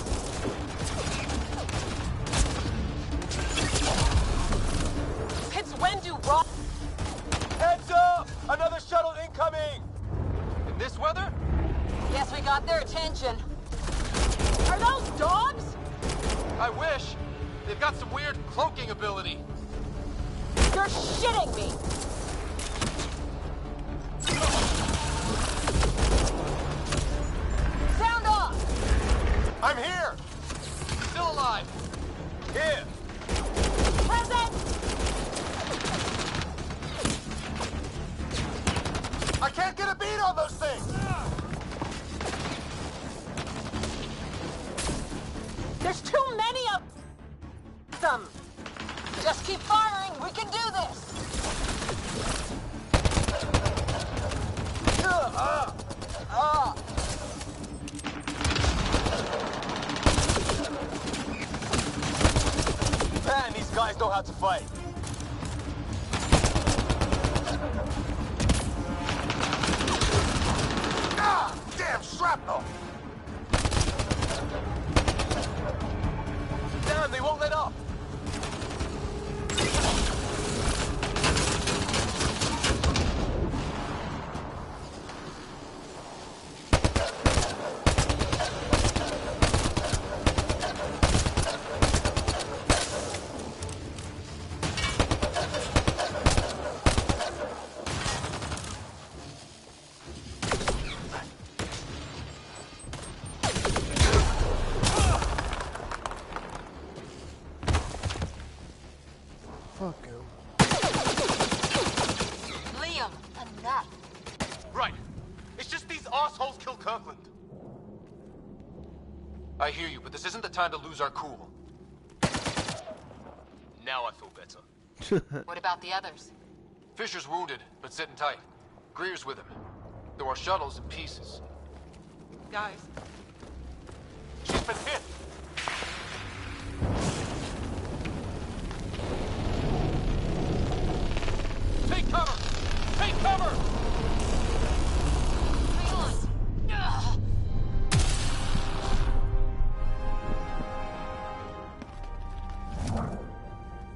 It's Wendu, Rob. Heads up! Another shuttle incoming! In this weather? Guess we got their attention. Are those dogs? I wish. They've got some weird cloaking ability. You're shitting me! Sound off! I'm here! Still alive. Here! Present! I can't get a beat on those things! There's too many of them! Just keep firing, we can do this! Man, these guys know how to fight. Ah! Damn shrapnel! Damn, they won't let up! Fuck him. Liam, enough. Right. It's just these assholes killed Kirkland. I hear you, but this isn't the time to lose our cool. Now I feel better. What about the others? Fisher's wounded, but sitting tight. Greer's with him. Though our shuttle's in pieces. Guys. She's been hit! Take cover! Take cover!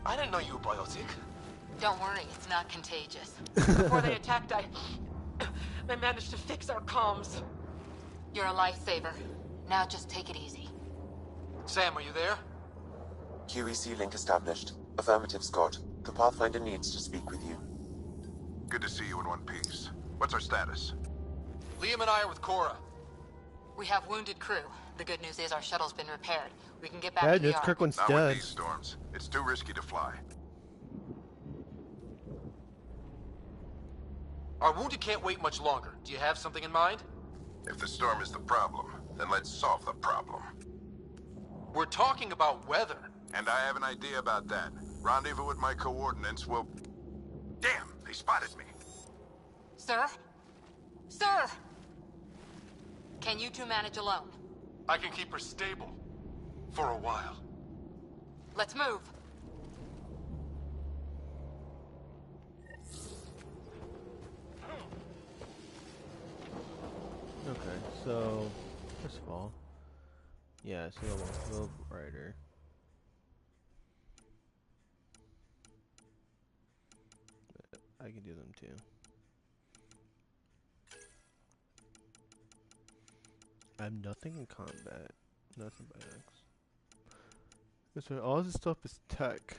I didn't know you were biotic. Don't worry, it's not contagious. Before they attacked, I managed to fix our comms. You're a lifesaver. Now just take it easy. Sam, are you there? QEC link established. Affirmative, Scott. The Pathfinder needs to speak with you. Good to see you in one piece. What's our status? Liam and I are with Cora. We have wounded crew. The good news is our shuttle's been repaired. We can get back Bad to the news, Ark. Kirkland's Not with dead. these storms. It's too risky to fly. Our wounded can't wait much longer. Do you have something in mind? If the storm is the problem, then let's solve the problem. We're talking about weather. And I have an idea about that. Rendezvous with my coordinates will... Damn, they spotted me. Sir? Sir! Can you two manage alone? I can keep her stable. For a while. Let's move. Okay, so first of all, yeah, so Rope Rider. I can do them too. I have nothing in combat. Nothing by X. So all this stuff is tech.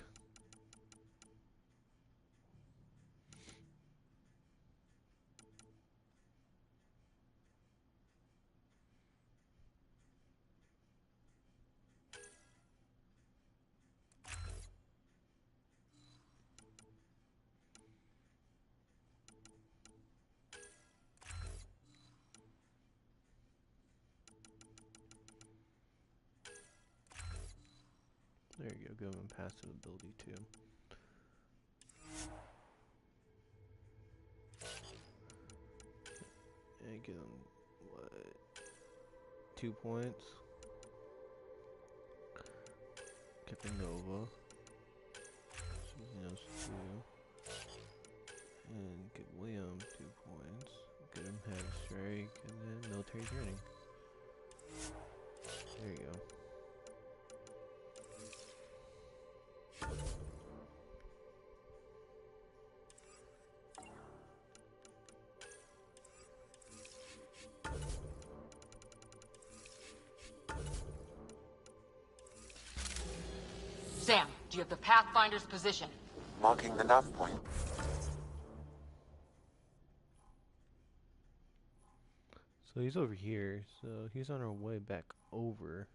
There you go, give him passive ability too. And give him, what, 2 points? Captain Nova. She knows 2. And give William 2 points. Give him Head Strike, and then Military Training. There you go. Sam, do you have the Pathfinder's position? Marking the nav point. So he's over here, so he's on our way back over.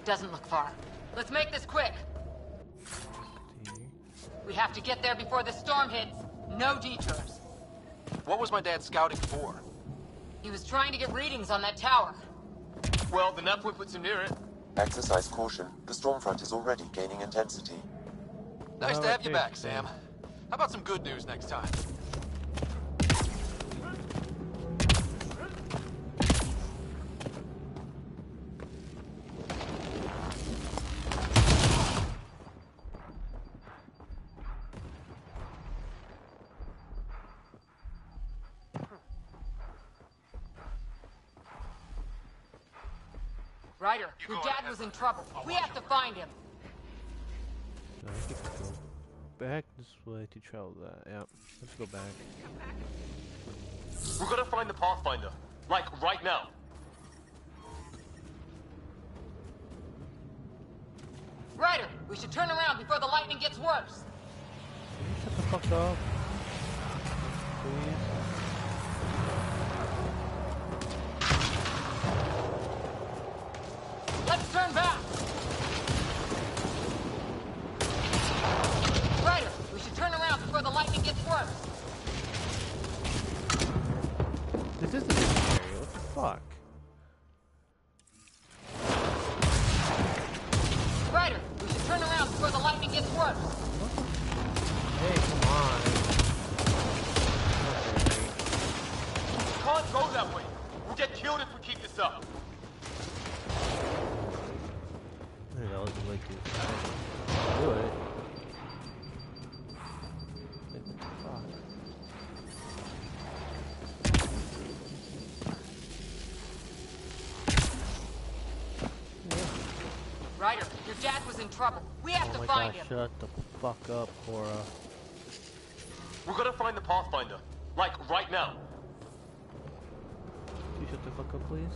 Doesn't look far. Let's make this quick. We have to get there before the storm hits. No detours. What was my dad scouting for? He was trying to get readings on that tower. Well, the nav point puts him near it. Exercise caution. The storm front is already gaining intensity. Nice to have you back, Sam. How about some good news next time? Ryder, your dad was in trouble. We have to find him. So I think we go back this way to travel that. Yep, let's go back. We're gonna find the Pathfinder. Like, right now. Ryder, we should turn around before the lightning gets worse. Can you shut the fuck up? Please? Let's turn back! Ryder, we should turn around before the lightning gets worse. This is the area, what the fuck? Ryder, we should turn around before the lightning gets worse. Hey, come on. We can't go that way. We'll get killed if we keep this up. That was like to do it. Like, what the fuck? Ryder, your dad was in trouble. We have to find him. Shut the fuck up, Cora. We're gonna find the Pathfinder. Like, right now. Can you shut the fuck up, please?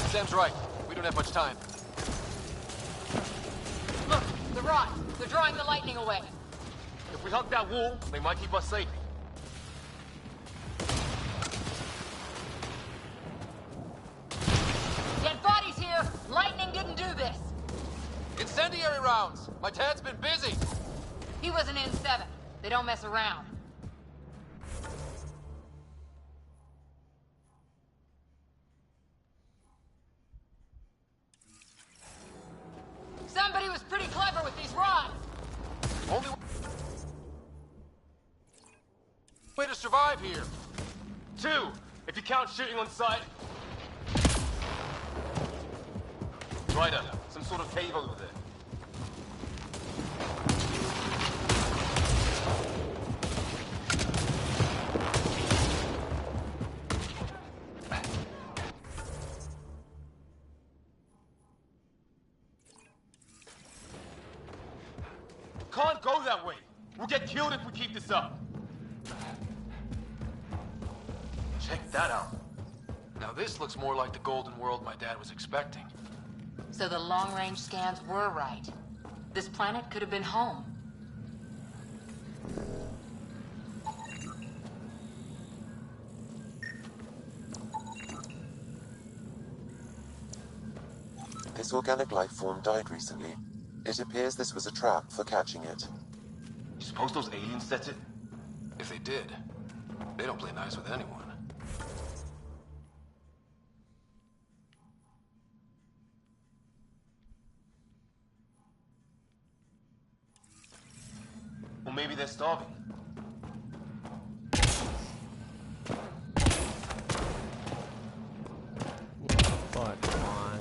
Sam's right. We don't have much time. Look, the rods. They're drawing the lightning away. If we hug that wall, they might keep us safe. Kane didn't do this. Incendiary rounds! My dad's been busy! He was an N7. They don't mess around. Somebody was pretty clever with these rods. Only way to survive here. 2, if you count shooting on sight. Ryder, some sort of cave over there. Can't go that way. We'll get killed if we keep this up. Check that out. Now this looks more like the golden world my dad was expecting. So the long-range scans were right. This planet could have been home. This organic life form died recently. It appears this was a trap for catching it. You suppose those aliens set it? If they did, they don't play nice with anyone. Or maybe they're starving. But come on.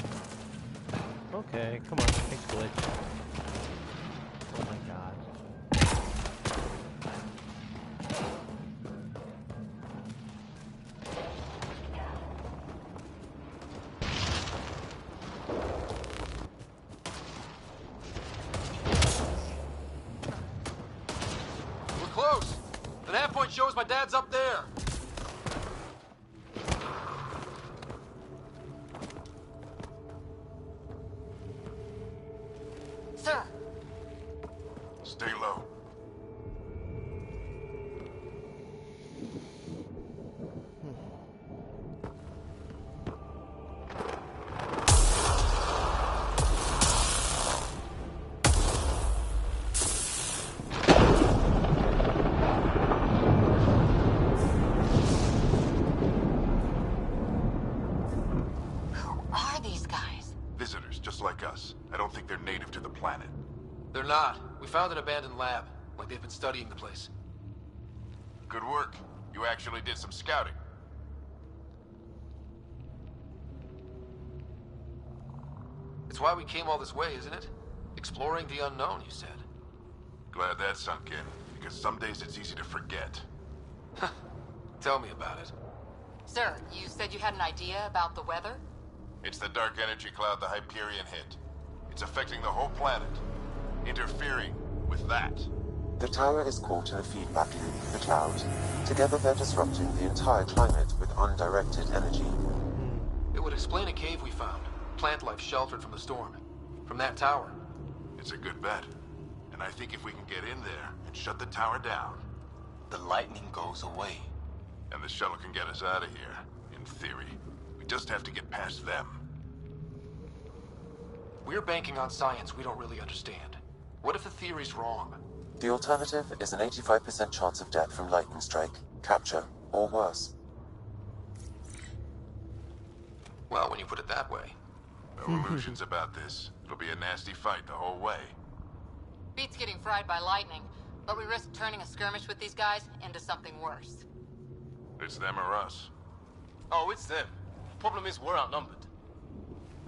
Okay, come on, fix glitch. Oh my god. We're close. The nav point shows my dad's up there. Sir, Stay low. who are these guys? Visitors, just like us. I don't think they're native to the planet. They're not. We found an abandoned lab, like they've been studying the place. Good work. You actually did some scouting. It's why we came all this way, isn't it? Exploring the unknown, you said. Glad that sunk in, because some days it's easy to forget. Tell me about it. Sir, you said you had an idea about the weather? It's the dark energy cloud the Hyperion hit. It's affecting the whole planet. Interfering with that. The tower is caught in a feedback loop with the cloud. Together they're disrupting the entire climate with undirected energy. It would explain a cave we found. Plant life sheltered from the storm. From that tower. It's a good bet. And I think if we can get in there and shut the tower down... The lightning goes away. And the shuttle can get us out of here, in theory. We just have to get past them. We're banking on science we don't really understand. What if the theory's wrong? The alternative is an 85% chance of death from lightning strike, capture, or worse. Well, when you put it that way. No illusions about this. It'll be a nasty fight the whole way. Beats getting fried by lightning, but we risk turning a skirmish with these guys into something worse. It's them or us. Oh, it's them. Problem is, we're outnumbered.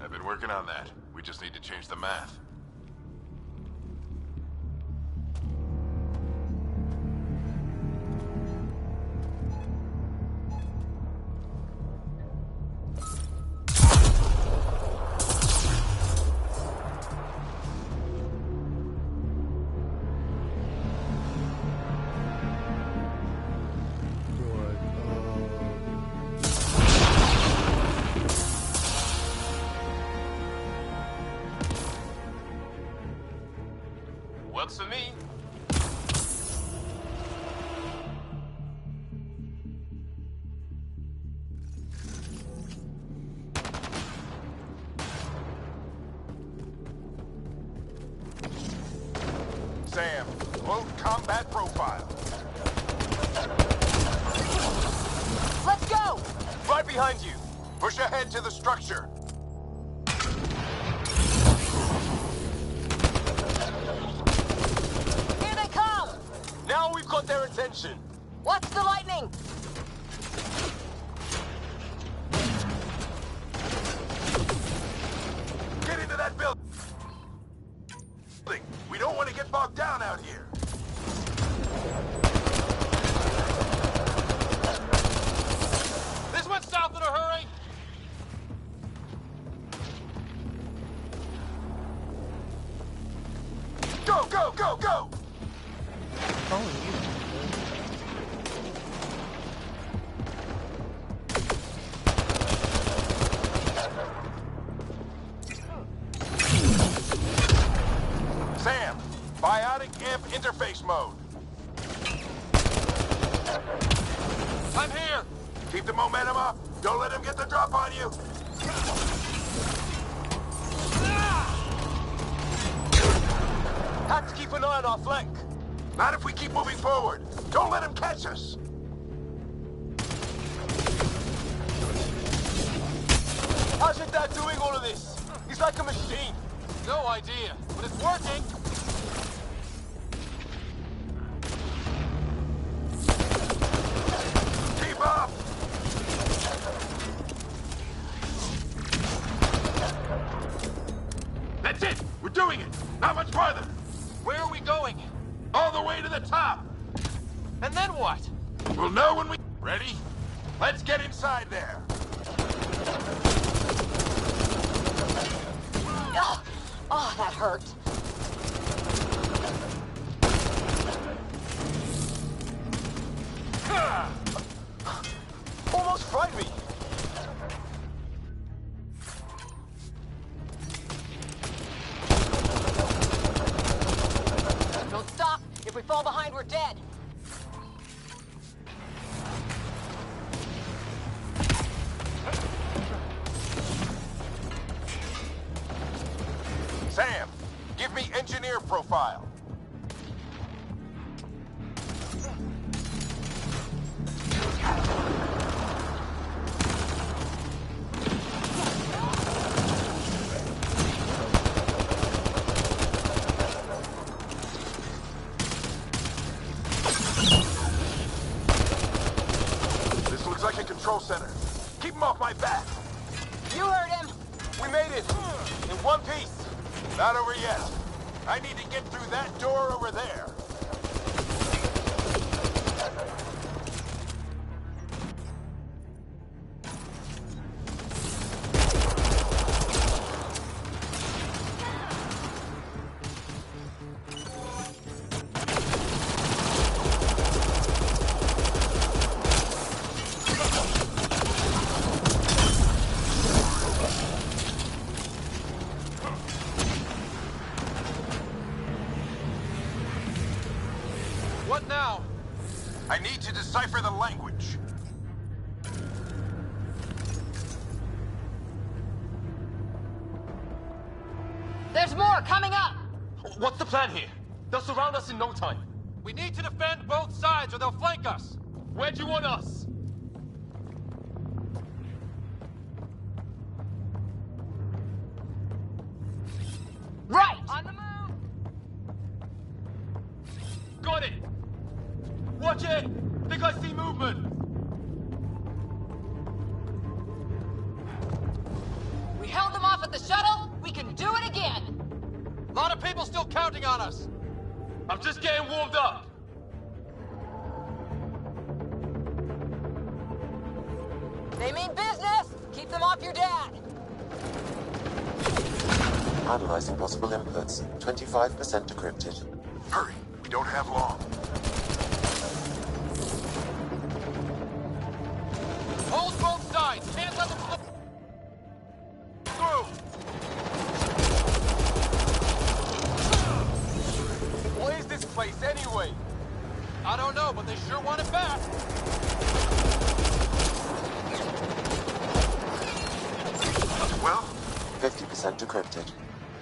I've been working on that. We just need to change the math. Works for me. Bad profile. Let's go! Right behind you. Push ahead to the structure. Here they come! Now we've got their attention. Watch the lightning! Get into that building. We don't want to get bogged down out here. This went south in a hurry! Go, go, go, go! Sam, biotic amp interface mode. I'm here! Keep the momentum up. Don't let him get the drop on you. Have to keep an eye on our flank. Not if we keep moving forward. Don't let him catch us. How's your dad doing all of this? He's like a machine. No idea, but it's working! Keep up! That's it! We're doing it! Not much farther! Where are we going? All the way to the top! And then what? We'll know when we... Ready? Let's get inside there! Oh, that hurt. Almost fried me. Don't stop. If we fall behind, we're dead. Sam, give me engineer profile. This looks like a control center. Keep him off my back. You heard him. We made it. In one piece. Not over yet. I need to get through that door over there. What now? I need to decipher the language. There's more coming up! What's the plan here? They'll surround us in no time. We need to defend both sides or they'll flank us! Where do you want us? Right! On the move! Got it! Watch it! Think I see movement! We held them off at the shuttle. We can do it again. A lot of people still counting on us! I'm just getting warmed up! They mean business! Keep them off your dad! Analyzing possible inputs. 25% decrypted. Hurry, we don't have long. Hold both sides! Can't let them through! What is this place anyway? I don't know, but they sure want it back! Well? 50% decrypted.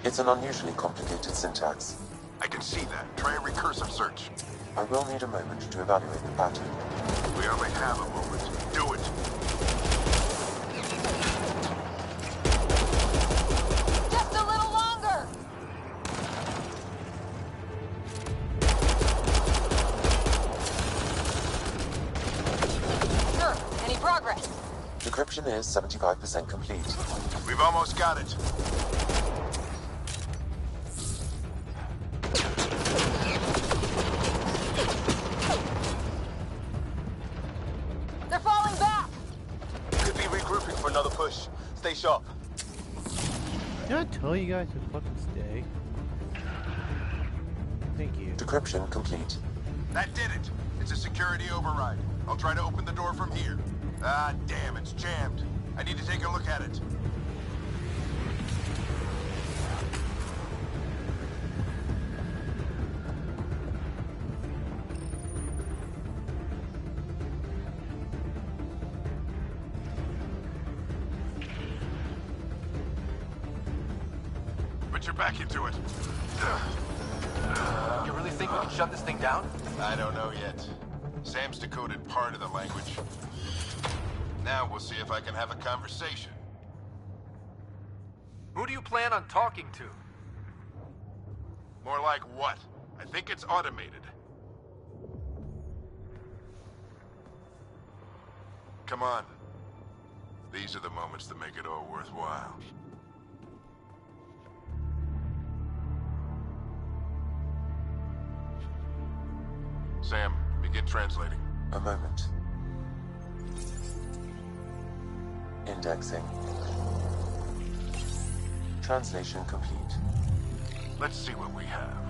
It's an unusually complicated syntax. I can see that. Try a recursive search. I will need a moment to evaluate the pattern. We only have a moment. Do it! Just a little longer! Sure. Any progress? Decryption is 75% complete. We've almost got it. They're falling back! Could be regrouping for another push. Stay sharp. Did I tell you guys to fucking stay? Thank you. Decryption complete. That did it. It's a security override. I'll try to open the door from here. Ah, damn, it's jammed. I need to take a look at it. Put your back into it. You really think we can shut this thing down? I don't know yet. Sam's decoded part of the language. Now we'll see if I can have a conversation. Who do you plan on talking to? More like what? I think it's automated. Come on. These are the moments that make it all worthwhile. Sam, begin translating. A moment. Indexing. Translation complete. Let's see what we have.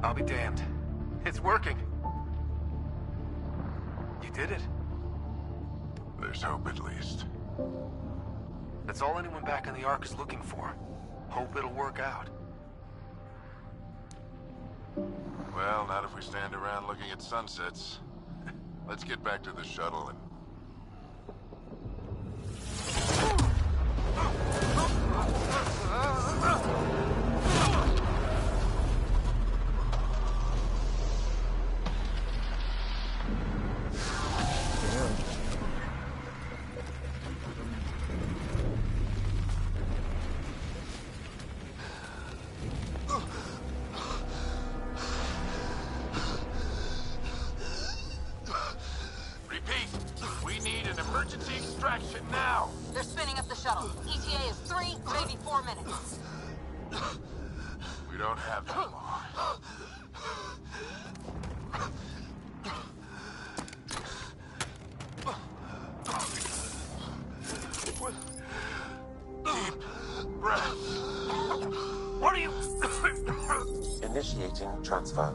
I'll be damned. It's working. You did it. There's hope at least. That's all anyone back in the Ark is looking for. Hope it'll work out. Well, not if we stand around looking at sunsets. Let's get back to the shuttle and... Emergency extraction now! They're spinning up the shuttle. ETA is 3, maybe 4 minutes. We don't have that long. Deep breath. What are you... Initiating transfer.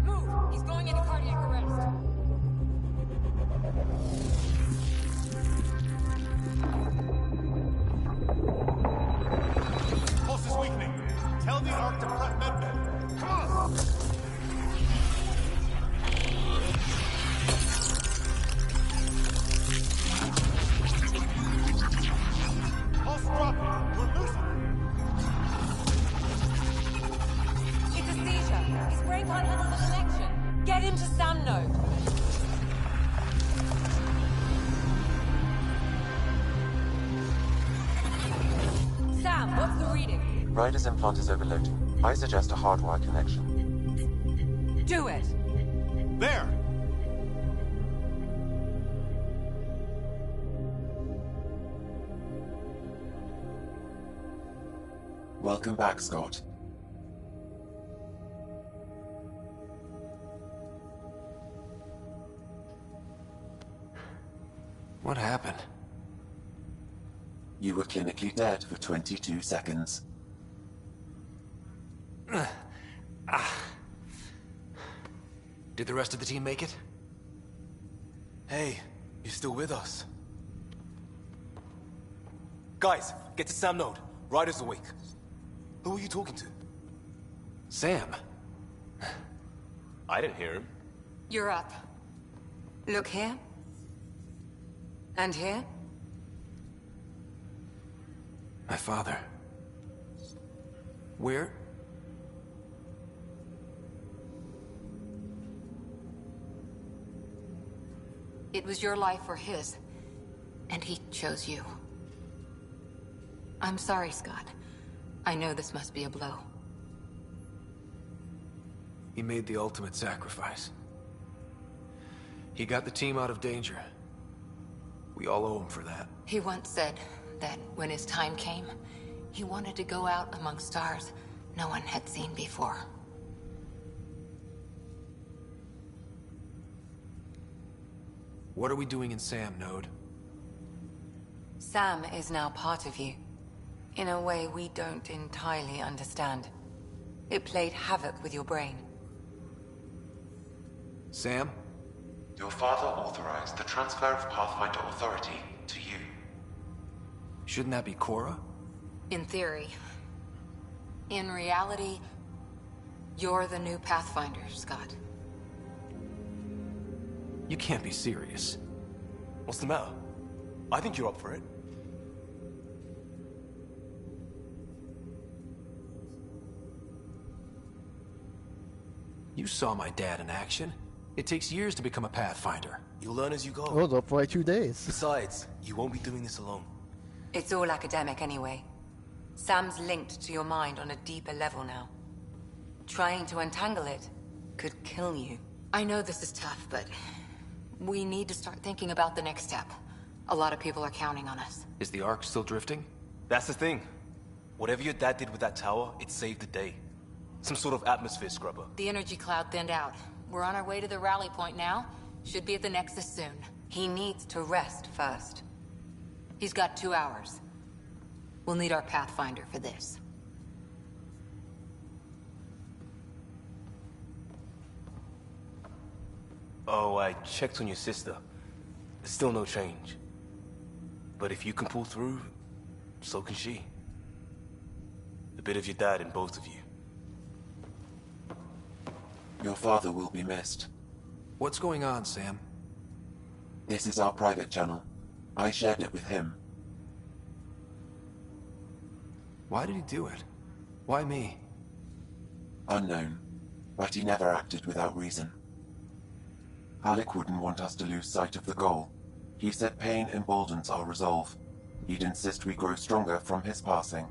Move! He's going into cardiac Ryder's implant is overloaded. I suggest a hardwire connection. Do it! There! Welcome back, Scott. What happened? You were clinically dead for 22 seconds. Did the rest of the team make it? Hey, you're still with us. Guys, get to Sam Node. Ryder's awake. Who are you talking to? Sam. I didn't hear him. You're up. Look here. And here. My father. Where? It was your life or his, and he chose you. I'm sorry, Scott. I know this must be a blow. He made the ultimate sacrifice. He got the team out of danger. We all owe him for that. He once said that when his time came, he wanted to go out among stars no one had seen before. What are we doing in Sam, Node? Sam is now part of you. In a way we don't entirely understand. It played havoc with your brain. Sam? Your father authorized the transfer of Pathfinder authority to you. Shouldn't that be Cora? In theory. In reality, you're the new Pathfinder, Scott. You can't be serious. What's the matter? I think you're up for it. You saw my dad in action. It takes years to become a Pathfinder. You'll learn as you go. I was up for like 2 days. Besides, you won't be doing this alone. It's all academic anyway. Sam's linked to your mind on a deeper level now. Trying to untangle it could kill you. I know this is tough, but we need to start thinking about the next step. A lot of people are counting on us. Is the Ark still drifting? That's the thing. Whatever your dad did with that tower, it saved the day. Some sort of atmosphere scrubber. The energy cloud thinned out. We're on our way to the rally point now. Should be at the Nexus soon. He needs to rest first. He's got 2 hours. We'll need our Pathfinder for this. Oh, I checked on your sister. There's still no change. But if you can pull through, so can she. A bit of your dad in both of you. Your father will be missed. What's going on, Sam? This is our private channel. I shared it with him. Why did he do it? Why me? Unknown, but he never acted without reason. Alec wouldn't want us to lose sight of the goal. He said pain emboldens our resolve. He'd insist we grow stronger from his passing.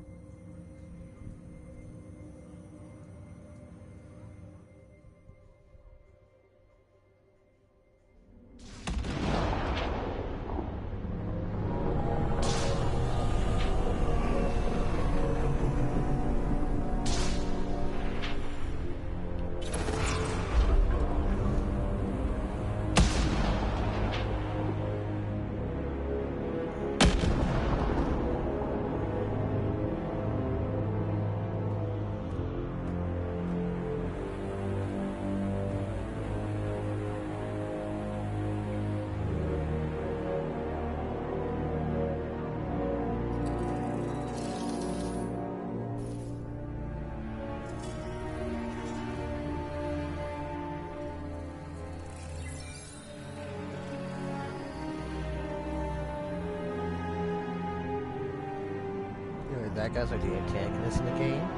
That guy's like the antagonist in the game.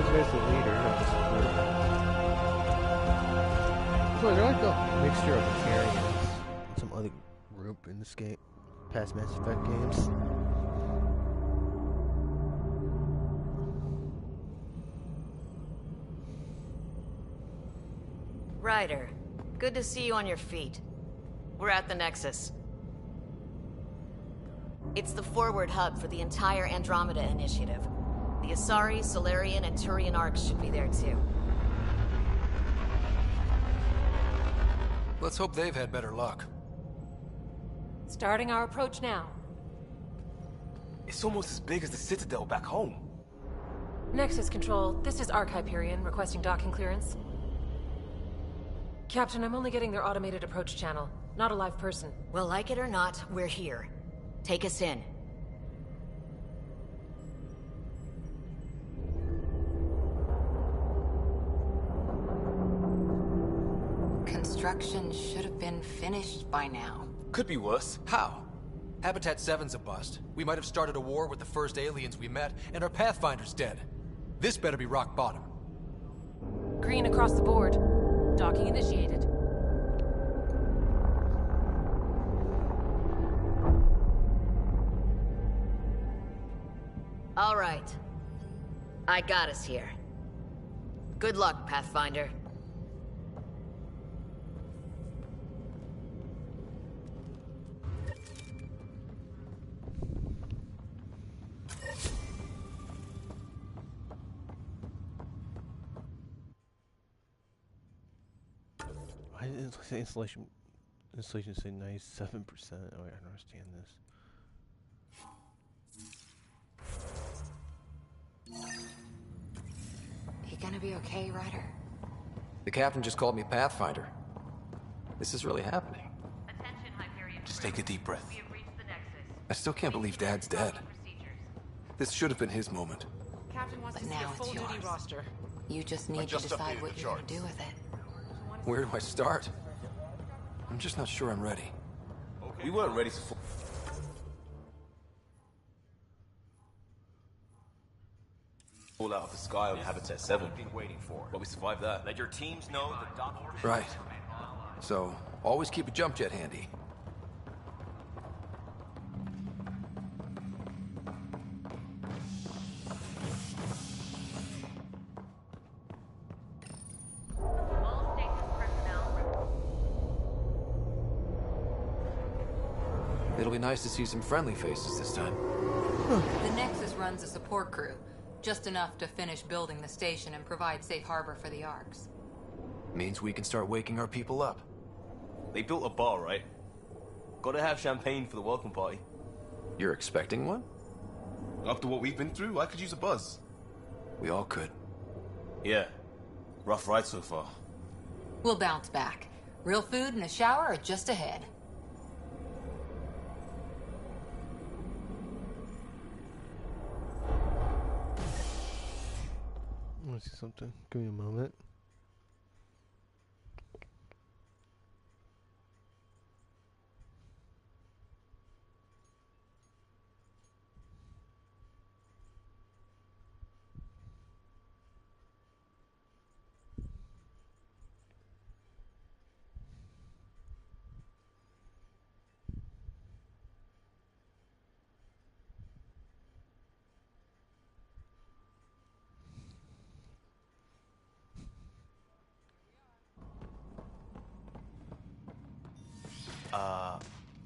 Andromeda's the leader, not the support. So they're like a mixture of Carrions and some other group in this game, past Mass Effect games. Ryder, good to see you on your feet. We're at the Nexus. It's the forward hub for the entire Andromeda initiative. The Asari, Solarian, and Turian arcs should be there too. Let's hope they've had better luck. Starting our approach now. It's almost as big as the Citadel back home. Nexus Control, this is Arc Hyperion requesting docking clearance. Captain, I'm only getting their automated approach channel, not a live person. Well, like it or not, we're here. Take us in. Construction should have been finished by now. Could be worse. How? Habitat 7's a bust. We might have started a war with the first aliens we met, and our Pathfinder's dead. This better be rock bottom. Green across the board. Docking initiated. All right. I got us here. Good luck, Pathfinder. Why did installation say 97%? Oh, I don't understand this. You gonna be okay, Ryder? The captain just called me Pathfinder. This is really happening. Attention, Hyperion. Just take a deep breath. We have reached the Nexus. I still can't believe Dad's dead. This should have been his moment. Captain wants But to see now a it's full duty yours. roster. You just need to just decide updated what the you're gonna charts. do with it. Where do I start? I'm just not sure I'm ready. We weren't ready to fall out of the sky on Habitat 7. But we survived that. Let your teams know the dock orders. Right. So, always keep a jump jet handy. All station personnel. It'll be nice to see some friendly faces this time. The Nexus runs a support crew, just enough to finish building the station and provide safe harbor for the Arcs. Means we can start waking our people up. They built a bar, right? Gotta have champagne for the welcome party. You're expecting one? After what we've been through, I could use a buzz. We all could. Yeah. Rough ride so far. We'll bounce back. Real food and a shower are just ahead. I want to see something. Give me a moment.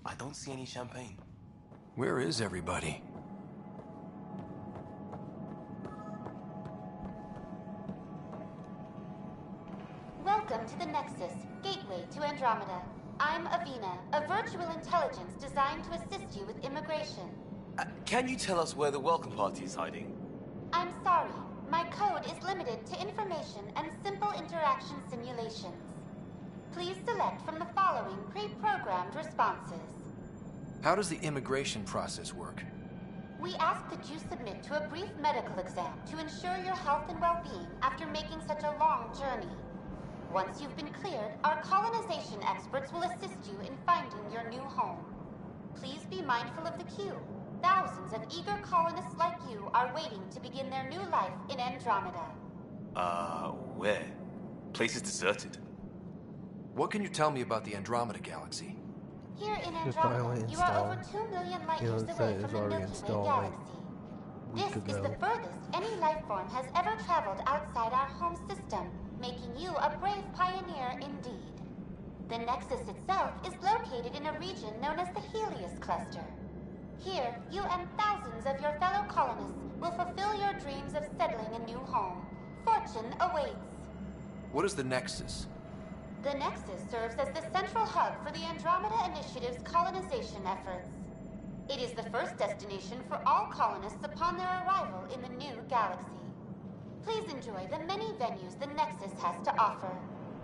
I don't see any champagne. Where is everybody? Welcome to the Nexus, gateway to Andromeda. I'm Avina, a virtual intelligence designed to assist you with immigration. Can you tell us where the welcome party is hiding? I'm sorry, my code is limited to information and simple interaction simulations. Please select from the following pre-programmed responses. How does the immigration process work? We ask that you submit to a brief medical exam to ensure your health and well-being after making such a long journey. Once you've been cleared, our colonization experts will assist you in finding your new home. Please be mindful of the queue. Thousands of eager colonists like you are waiting to begin their new life in Andromeda. Where? Place is deserted. What can you tell me about the Andromeda galaxy? Here in Just finally Andromeda, you are over installed. 2 million light You know, years it away said from it's the already Milky Way installed galaxy. like a This week is ago. the furthest any life form has ever traveled outside our home system, making you a brave pioneer indeed. The Nexus itself is located in a region known as the Helios Cluster. Here, you and thousands of your fellow colonists will fulfill your dreams of settling a new home. Fortune awaits. What is the Nexus? The Nexus serves as the central hub for the Andromeda Initiative's colonization efforts. It is the first destination for all colonists upon their arrival in the new galaxy. Please enjoy the many venues the Nexus has to offer.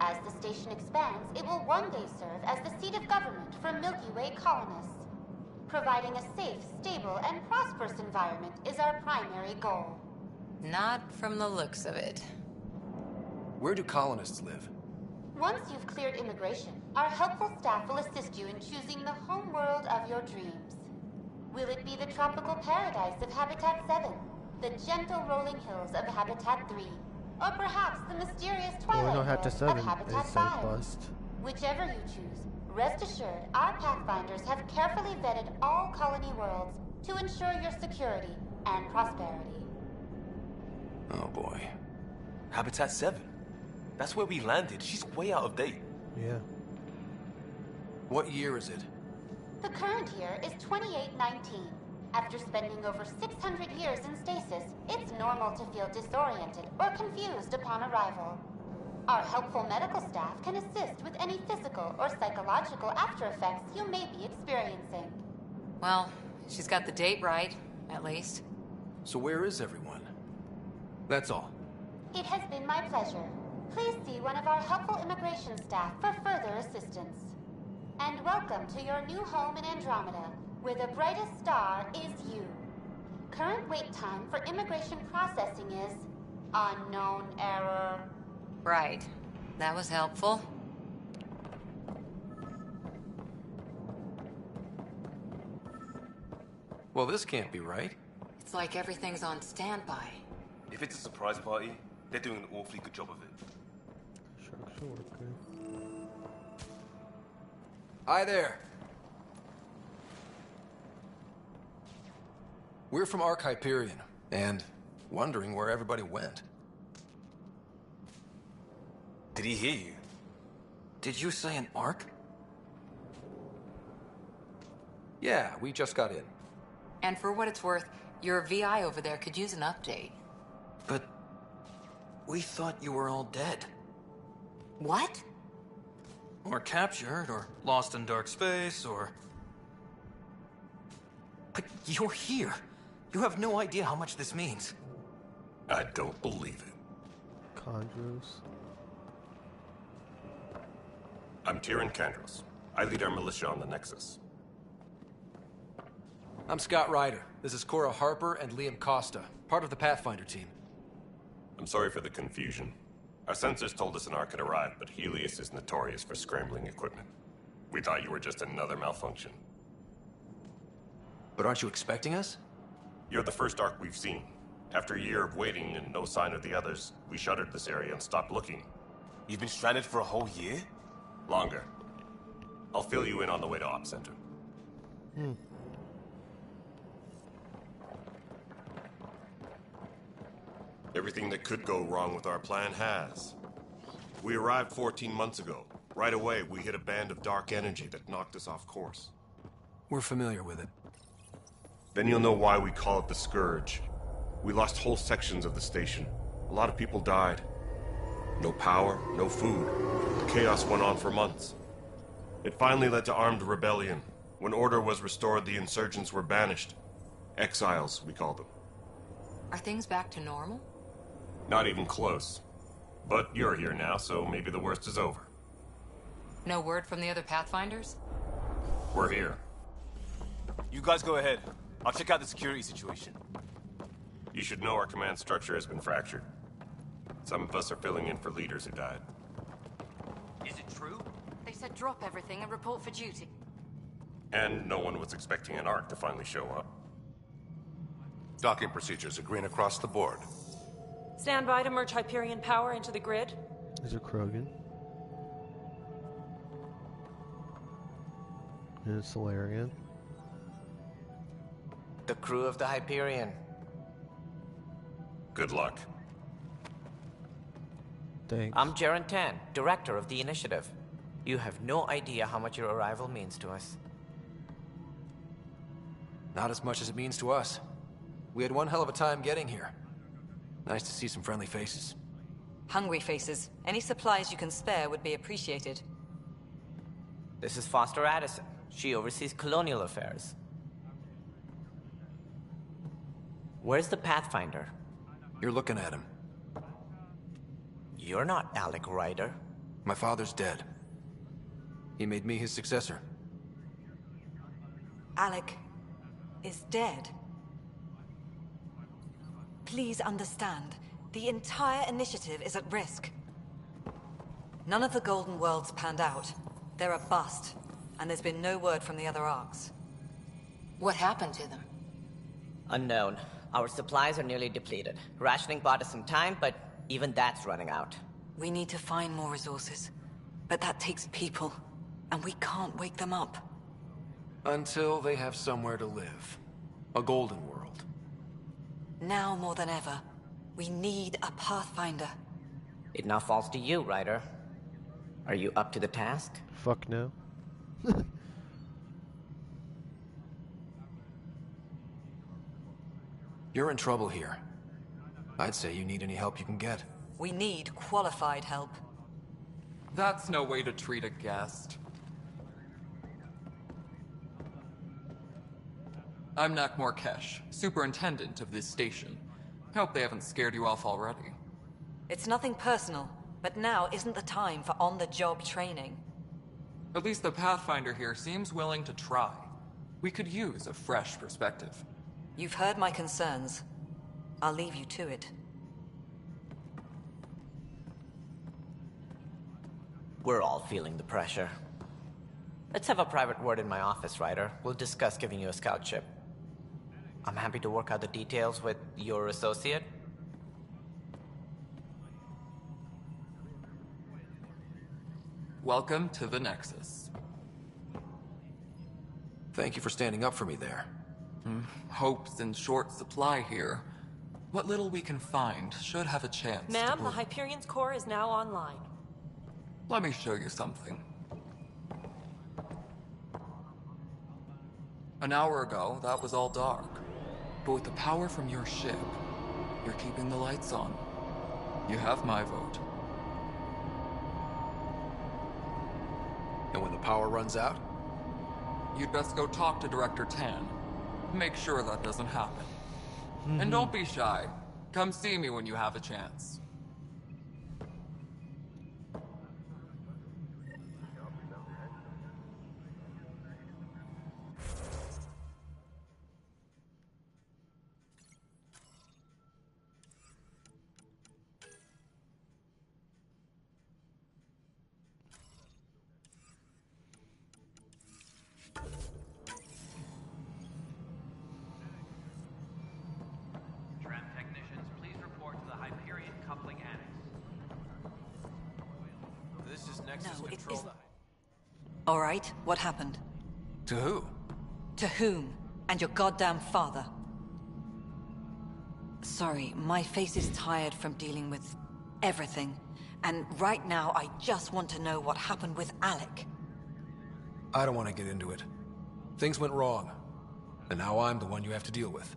As the station expands, it will one day serve as the seat of government for Milky Way colonists. Providing a safe, stable, and prosperous environment is our primary goal. Not from the looks of it. Where do colonists live? Once you've cleared immigration, our helpful staff will assist you in choosing the home world of your dreams. Will it be the tropical paradise of Habitat 7, the gentle rolling hills of Habitat 3, or perhaps the mysterious Well, we twilight don't have to world 7. of Habitat It's 5? bust. Whichever you choose, rest assured our Pathfinders have carefully vetted all colony worlds to ensure your security and prosperity. Oh boy. Habitat 7. That's where we landed. She's way out of date. Yeah. What year is it? The current year is 2819. After spending over 600 years in stasis, it's normal to feel disoriented or confused upon arrival. Our helpful medical staff can assist with any physical or psychological after effects you may be experiencing. Well, she's got the date right, at least. So where is everyone? That's all. It has been my pleasure. Please see one of our helpful immigration staff for further assistance. And welcome to your new home in Andromeda, where the brightest star is you. Current wait time for immigration processing is unknown error. Right. That was helpful. Well, this can't be right. It's like everything's on standby. If it's a surprise party, they're doing an awfully good job of it. Structural worker. Hi there. We're from Ark Hyperion, and wondering where everybody went. Did he hear you? Did you say an Ark? Yeah, we just got in. And for what it's worth, your VI over there could use an update. But we thought you were all dead. What? Or captured, or lost in dark space, or... But you're here. You have no idea how much this means. I don't believe it. Chondros. I'm Tyrion Kandros. I lead our militia on the Nexus. I'm Scott Ryder. This is Cora Harper and Liam Costa, part of the Pathfinder team. I'm sorry for the confusion. Our sensors told us an Ark had arrived, but Helios is notorious for scrambling equipment. We thought you were just another malfunction. But aren't you expecting us? You're the first Ark we've seen. After a year of waiting and no sign of the others, we shuttered this area and stopped looking. You've been stranded for a whole year? Longer. I'll fill you in on the way to Op Center. Everything that could go wrong with our plan has. We arrived 14 months ago. Right away, we hit a band of dark energy that knocked us off course. We're familiar with it. Then you'll know why we call it the Scourge. We lost whole sections of the station. A lot of people died. No power, no food. The chaos went on for months. It finally led to armed rebellion. When order was restored, the insurgents were banished. Exiles, we call them. Are things back to normal? Not even close. But you're here now, so maybe the worst is over. No word from the other Pathfinders? We're here. You guys go ahead. I'll check out the security situation. You should know our command structure has been fractured. Some of us are filling in for leaders who died. Is it true? They said drop everything and report for duty. And no one was expecting an Ark to finally show up. Docking procedures agreeing across the board. Stand by to merge Hyperion power into the grid. There's a Krogan. And a Solarian. The crew of the Hyperion. Good luck. Thanks. I'm Jaren Tan, director of the initiative. You have no idea how much your arrival means to us. Not as much as it means to us. We had one hell of a time getting here. Nice to see some friendly faces. Hungry faces. Any supplies you can spare would be appreciated. This is Foster Addison. She oversees colonial affairs. Where's the Pathfinder? You're looking at him. You're not Alec Ryder. My father's dead. He made me his successor. Alec is dead. Please understand, the entire initiative is at risk. None of the Golden Worlds panned out. They're a bust, and there's been no word from the other arcs. What happened to them? Unknown. Our supplies are nearly depleted. Rationing bought us some time, but even that's running out. We need to find more resources, but that takes people, and we can't wake them up. Until they have somewhere to live. A golden world. Now more than ever, we need a Pathfinder. It now falls to you, Ryder. Are you up to the task? Fuck no. You're in trouble here. I'd say you need any help you can get. We need qualified help. That's no way to treat a guest. I'm Nak Morkesh, superintendent of this station. Hope they haven't scared you off already. It's nothing personal, but now isn't the time for on-the-job training. At least the Pathfinder here seems willing to try. We could use a fresh perspective. You've heard my concerns. I'll leave you to it. We're all feeling the pressure. Let's have a private word in my office, Ryder. We'll discuss giving you a scout ship. I'm happy to work out the details with your associate. Welcome to the Nexus. Thank you for standing up for me there. Hope's in short supply here. What little we can find should have a chance. Ma'am, the Hyperion's core is now online. Let me show you something. An hour ago, that was all dark. But with the power from your ship, you're keeping the lights on. You have my vote. And when the power runs out? You'd best go talk to Director Tan. Make sure that doesn't happen. And don't be shy. Come see me when you have a chance. All right, what happened? To who? To whom? And your goddamn father. Sorry, my face is tired from dealing with everything. And right now, I just want to know what happened with Alec. I don't want to get into it. Things went wrong. And now I'm the one you have to deal with.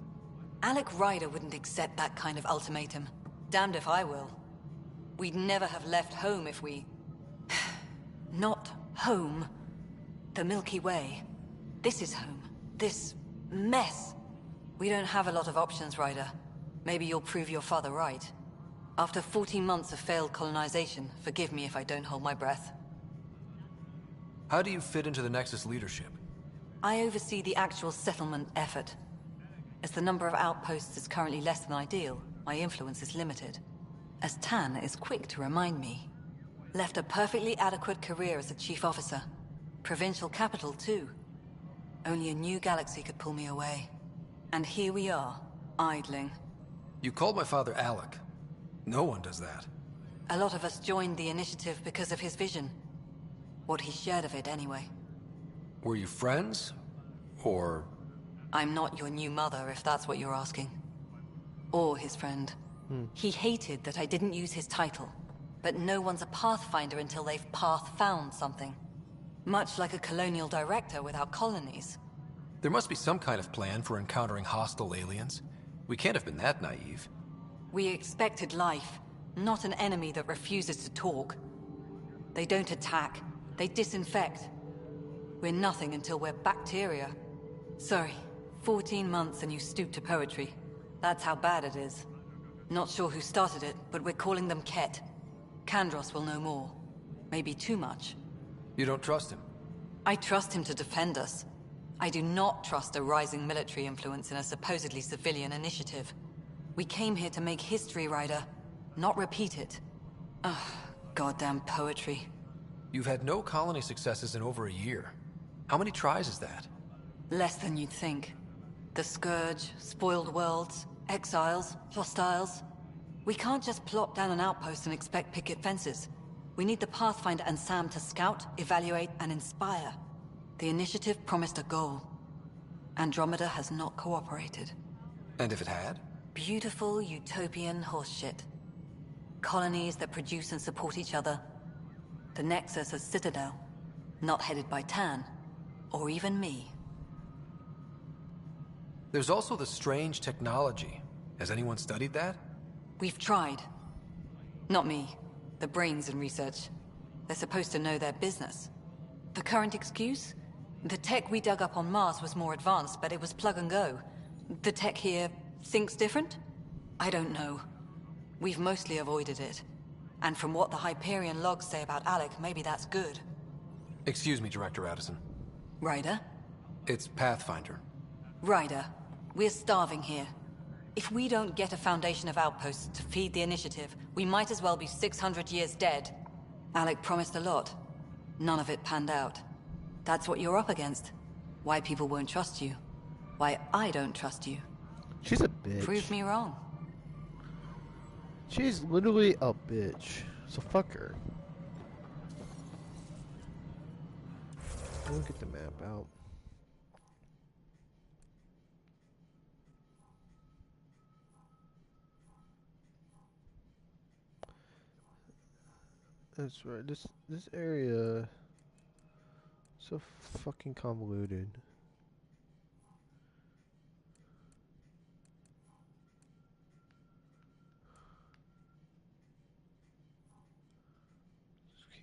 Alec Ryder wouldn't accept that kind of ultimatum. Damned if I will. We'd never have left home if we... Not home. The Milky Way. This is home. This mess. We don't have a lot of options, Ryder. Maybe you'll prove your father right. After 14 months of failed colonization, forgive me if I don't hold my breath. How do you fit into the Nexus leadership? I oversee the actual settlement effort. As the number of outposts is currently less than ideal, my influence is limited. As Tan is quick to remind me. Left a perfectly adequate career as a chief officer. Provincial capital, too. Only a new galaxy could pull me away. And here we are, idling. You called my father Alec. No one does that. A lot of us joined the initiative because of his vision. What he shared of it, anyway. Were you friends? Or... I'm not your new mother, if that's what you're asking. Or his friend. He hated that I didn't use his title. But no one's a Pathfinder until they've path-found something. Much like a colonial director without colonies. There must be some kind of plan for encountering hostile aliens. We can't have been that naive. We expected life, not an enemy that refuses to talk. They don't attack, they disinfect. We're nothing until we're bacteria. Sorry, 14 months and you stoop to poetry. That's how bad it is. Not sure who started it, but we're calling them Ket. Kandros will know more. Maybe too much. You don't trust him? I trust him to defend us. I do not trust a rising military influence in a supposedly civilian initiative. We came here to make history, Ryder, not repeat it. Ugh, goddamn poetry. You've had no colony successes in over a year. How many tries is that? Less than you'd think. The Scourge, spoiled worlds, exiles, hostiles. We can't just plop down an outpost and expect picket fences. We need the Pathfinder and Sam to scout, evaluate, and inspire. The initiative promised a goal. Andromeda has not cooperated. And if it had? Beautiful utopian horseshit. Colonies that produce and support each other. The Nexus as Citadel, not headed by Tan, or even me. There's also the strange technology. Has anyone studied that? We've tried. Not me. The brains in research. They're supposed to know their business. The current excuse? The tech we dug up on Mars was more advanced, but it was plug and go. The tech here thinks different? I don't know. We've mostly avoided it. And from what the Hyperion logs say about Alec, maybe that's good. Excuse me, Director Addison. Ryder? It's Pathfinder. Ryder, we're starving here. If we don't get a foundation of outposts to feed the initiative, we might as well be 600 years dead. Alec promised a lot. None of it panned out. That's what you're up against. Why people won't trust you. Why I don't trust you. She's a bitch. Prove me wrong. She's literally a bitch. So fuck her. We'll get the map out. That's right. This area so fucking convoluted.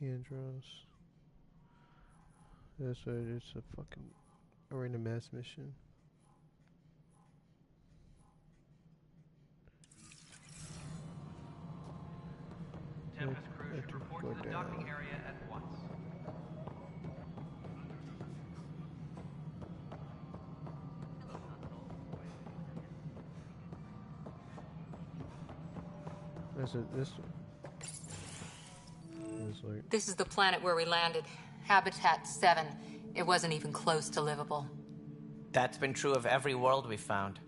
Kandros. That's right. It's a fucking arena mass mission. Tempest crew should report to the docking area at once. This is the planet where we landed. Habitat 7. It wasn't even close to livable. That's been true of every world we've found.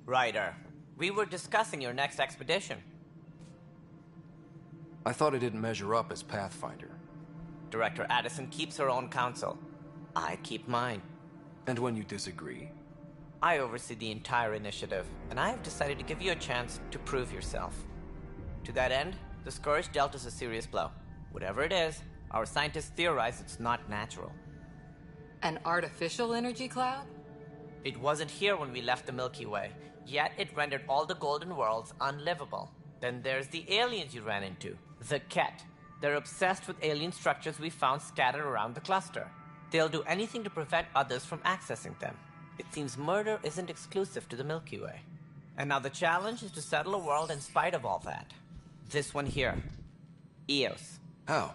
Ryder, we were discussing your next expedition. I thought I didn't measure up as Pathfinder. Director Addison keeps her own counsel. I keep mine. And when you disagree? I oversee the entire initiative, and I have decided to give you a chance to prove yourself. To that end, the Scourge dealt us a serious blow. Whatever it is, our scientists theorize it's not natural. An artificial energy cloud? It wasn't here when we left the Milky Way, yet it rendered all the golden worlds unlivable. Then there's the aliens you ran into, the Ket. They're obsessed with alien structures we found scattered around the cluster. They'll do anything to prevent others from accessing them. It seems murder isn't exclusive to the Milky Way. And now the challenge is to settle a world in spite of all that. This one here. Eos. How?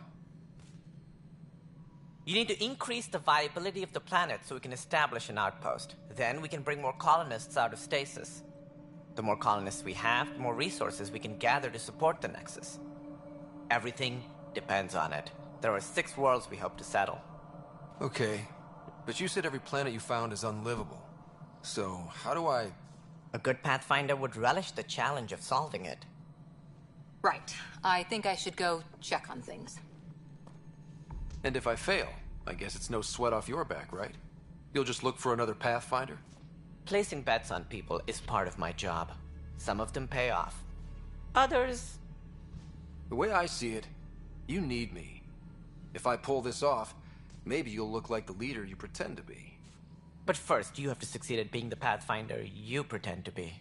You need to increase the viability of the planet so we can establish an outpost. Then we can bring more colonists out of stasis. The more colonists we have, the more resources we can gather to support the Nexus. Everything depends on it. There are 6 worlds we hope to settle. Okay, but you said every planet you found is unlivable. So, how do I... A good Pathfinder would relish the challenge of solving it. Right. I think I should go check on things. And if I fail, I guess it's no sweat off your back, right? You'll just look for another Pathfinder? Placing bets on people is part of my job. Some of them pay off. Others... The way I see it, you need me. If I pull this off, maybe you'll look like the leader you pretend to be. But first, you have to succeed at being the Pathfinder you pretend to be.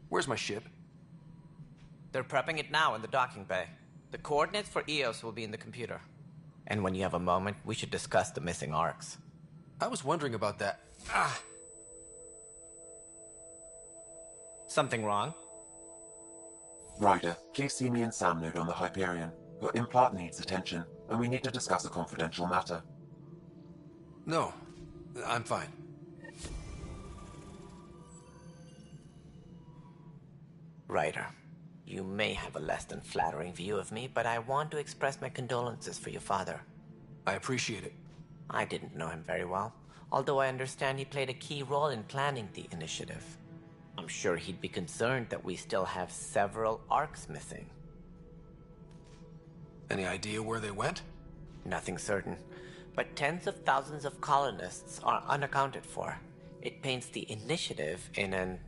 Where's my ship? They're prepping it now in the docking bay. The coordinates for EOS will be in the computer. And when you have a moment, we should discuss the missing arcs. I was wondering about that. Something wrong? Ryder, please see me and Sam Node on the Hyperion. Your implant needs attention, and we need to discuss a confidential matter. No, I'm fine. Ryder, you may have a less than flattering view of me, but I want to express my condolences for your father. I appreciate it. I didn't know him very well, although I understand he played a key role in planning the initiative. I'm sure he'd be concerned that we still have several arcs missing. Any idea where they went? Nothing certain, but tens of thousands of colonists are unaccounted for. It paints the initiative in an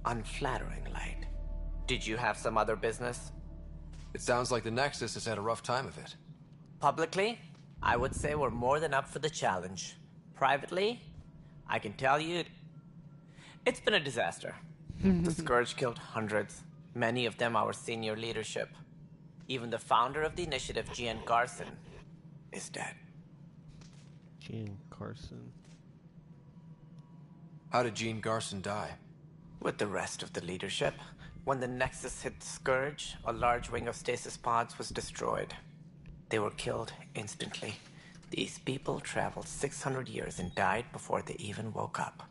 unflattering light. Did you have some other business? It sounds like the Nexus has had a rough time of it. Publicly, I would say we're more than up for the challenge. Privately, I can tell you, it's been a disaster. The Scourge killed hundreds, many of them our senior leadership. Even the founder of the initiative, Gian Garson, is dead. Gian Garson? How did Gene Garson die? With the rest of the leadership. When the Nexus hit Scourge, a large wing of stasis pods was destroyed. They were killed instantly. These people traveled 600 years and died before they even woke up.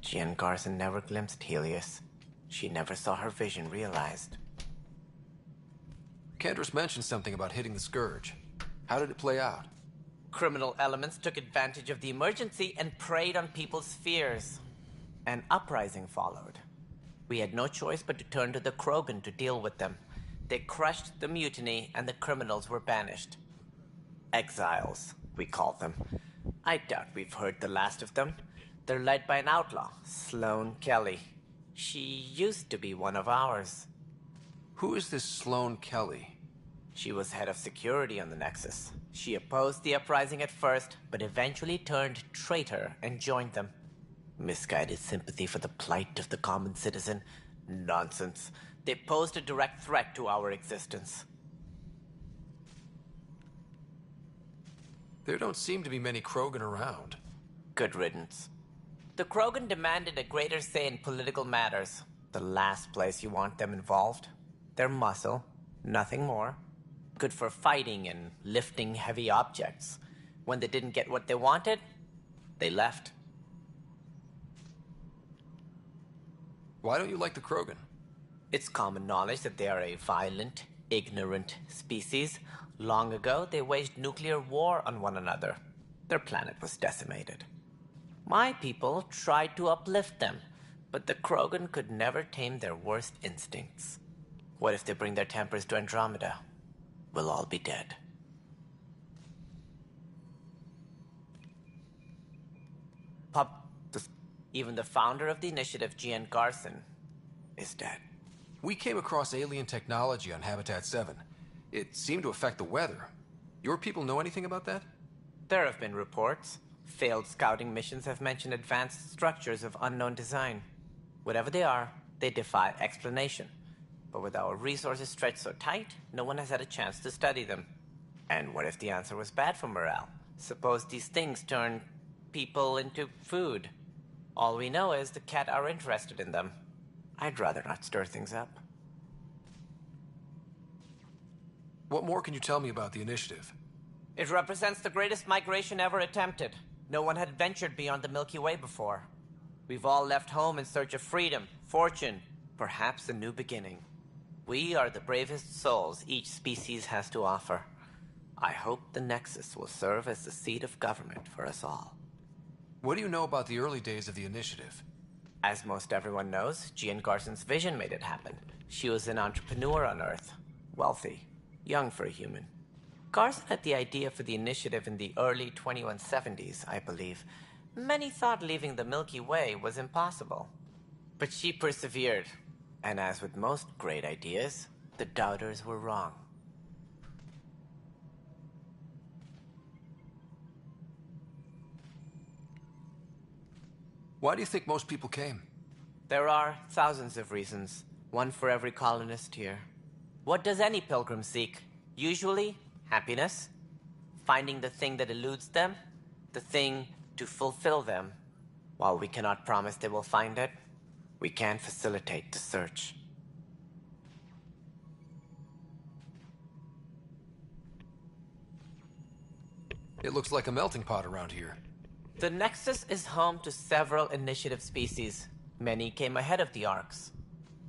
Gian Garson never glimpsed Helios. She never saw her vision realized. Candra's mentioned something about hitting the Scourge. How did it play out? Criminal elements took advantage of the emergency and preyed on people's fears. An uprising followed. We had no choice but to turn to the Krogan to deal with them. They crushed the mutiny and the criminals were banished. Exiles, we call them. I doubt we've heard the last of them. They're led by an outlaw, Sloane Kelly. She used to be one of ours. Who is this Sloane Kelly? She was head of security on the Nexus. She opposed the uprising at first, but eventually turned traitor and joined them. Misguided sympathy for the plight of the common citizen? Nonsense. They posed a direct threat to our existence. There don't seem to be many Krogan around. Good riddance. The Krogan demanded a greater say in political matters. The last place you want them involved. They're muscle, nothing more. Good for fighting and lifting heavy objects. When they didn't get what they wanted, they left. Why don't you like the Krogan? It's common knowledge that they are a violent, ignorant species. Long ago, they waged nuclear war on one another. Their planet was decimated. My people tried to uplift them, but the Krogan could never tame their worst instincts. What if they bring their tempers to Andromeda? We'll all be dead. Even the founder of the initiative, Gian Garson, is dead. We came across alien technology on Habitat 7. It seemed to affect the weather. Your people know anything about that? There have been reports. Failed scouting missions have mentioned advanced structures of unknown design. Whatever they are, they defy explanation. But with our resources stretched so tight, no one has had a chance to study them. And what if the answer was bad for morale? Suppose these things turn people into food. All we know is the Cat are interested in them. I'd rather not stir things up. What more can you tell me about the initiative? It represents the greatest migration ever attempted. No one had ventured beyond the Milky Way before. We've all left home in search of freedom, fortune, perhaps a new beginning. We are the bravest souls each species has to offer. I hope the Nexus will serve as the seat of government for us all. What do you know about the early days of the initiative? As most everyone knows, Jean Garson's vision made it happen. She was an entrepreneur on Earth. Wealthy. Young for a human. Garson had the idea for the initiative in the early 2170s, I believe. Many thought leaving the Milky Way was impossible. But she persevered. And as with most great ideas, the doubters were wrong. Why do you think most people came? There are thousands of reasons, one for every colonist here. What does any pilgrim seek? Usually, happiness. Finding the thing that eludes them, the thing to fulfill them. While we cannot promise they will find it, we can facilitate the search. It looks like a melting pot around here. The Nexus is home to several initiative species. Many came ahead of the Arks.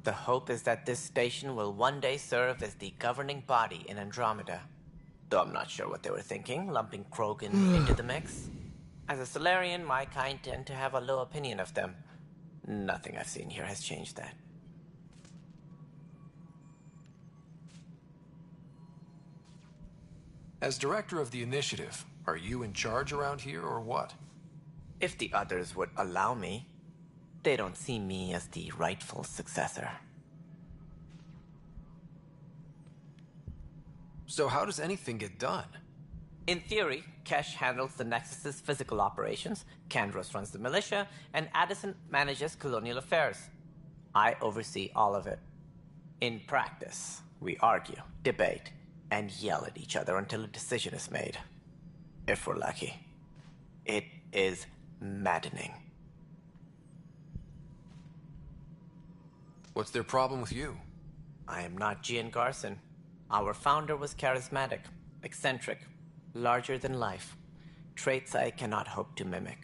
The hope is that this station will one day serve as the governing body in Andromeda. Though I'm not sure what they were thinking, lumping Krogan into the mix. As a Solarian, my kind tend to have a low opinion of them. Nothing I've seen here has changed that. As director of the initiative, are you in charge around here or what? If the others would allow me, they don't see me as the rightful successor. So how does anything get done? In theory, Kesh handles the Nexus's physical operations, Kandros runs the militia, and Addison manages colonial affairs. I oversee all of it. In practice, we argue, debate, and yell at each other until a decision is made. If we're lucky. It is maddening. What's their problem with you? I am not Jean Garson. Our founder was charismatic, eccentric, larger than life. Traits I cannot hope to mimic.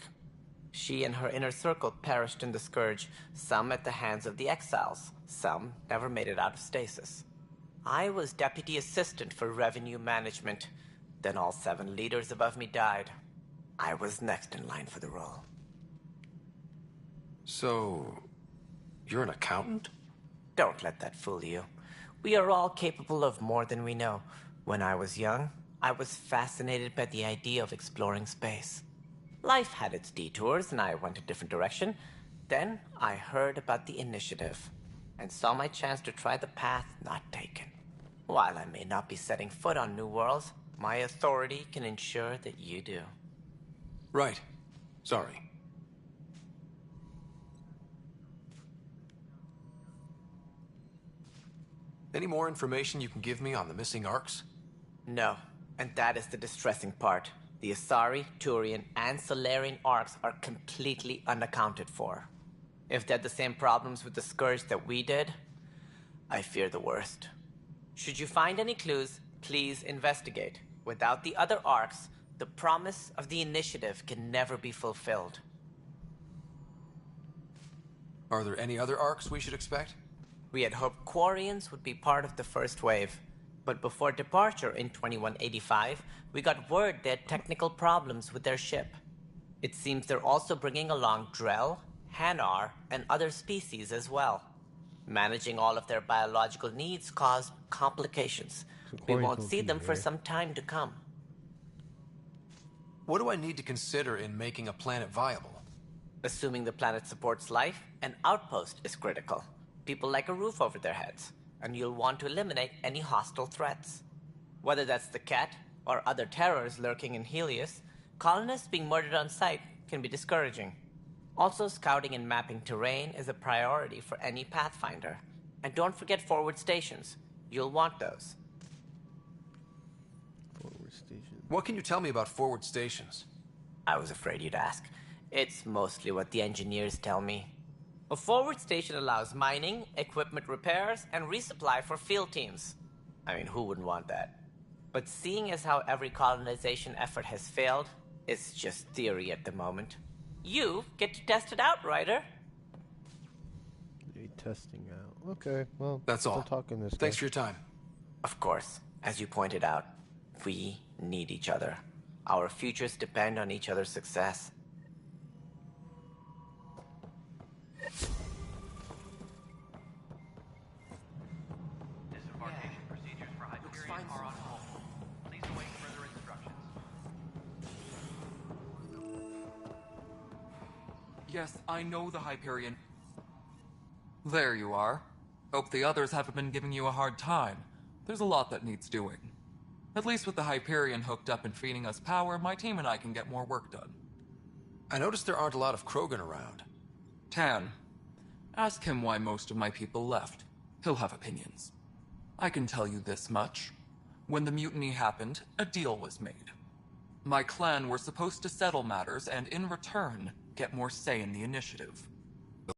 She and her inner circle perished in the Scourge, some at the hands of the Exiles, some never made it out of stasis. I was deputy assistant for revenue management. Then all 7 leaders above me died. I was next in line for the role. So, you're an accountant? Don't let that fool you. We are all capable of more than we know. When I was young, I was fascinated by the idea of exploring space. Life had its detours, and I went a different direction. Then I heard about the initiative, and saw my chance to try the path not taken. While I may not be setting foot on new worlds, my authority can ensure that you do. Right. Sorry. Any more information you can give me on the missing Arks? No, and that is the distressing part. The Asari, Turian, and Solarian Arks are completely unaccounted for. If they had the same problems with the Scourge that we did, I fear the worst. Should you find any clues, please investigate. Without the other Arks, the promise of the initiative can never be fulfilled. Are there any other Arks we should expect? We had hoped Quarians would be part of the first wave. But before departure in 2185, we got word they had technical problems with their ship. It seems they're also bringing along Drell, Hanar, and other species as well. Managing all of their biological needs caused complications. We won't see them for some time to come. What do I need to consider in making a planet viable? Assuming the planet supports life, an outpost is critical. People like a roof over their heads, and you'll want to eliminate any hostile threats. Whether that's the cat or other terrors lurking in Helios, colonists being murdered on sight can be discouraging. Also, scouting and mapping terrain is a priority for any Pathfinder. And don't forget forward stations. You'll want those. Forward station. What can you tell me about forward stations? I was afraid you'd ask. It's mostly what the engineers tell me. A forward station allows mining, equipment repairs, and resupply for field teams. I mean, who wouldn't want that? But seeing as how every colonization effort has failed, it's just theory at the moment. You get to test it out, Ryder. Testing out. Okay, well, that's all. Talking this Thanks for your time. Of course, as you pointed out, we need each other. Our futures depend on each other's success. find are on some. hold. Please await further instructions. Yes, I know the Hyperion. There you are. Hope the others haven't been giving you a hard time. There's a lot that needs doing. At least with the Hyperion hooked up and feeding us power, my team and I can get more work done. I noticed there aren't a lot of Krogan around. Tan, ask him why most of my people left. He'll have opinions. I can tell you this much. When the mutiny happened, a deal was made. My clan were supposed to settle matters and, in return, get more say in the initiative.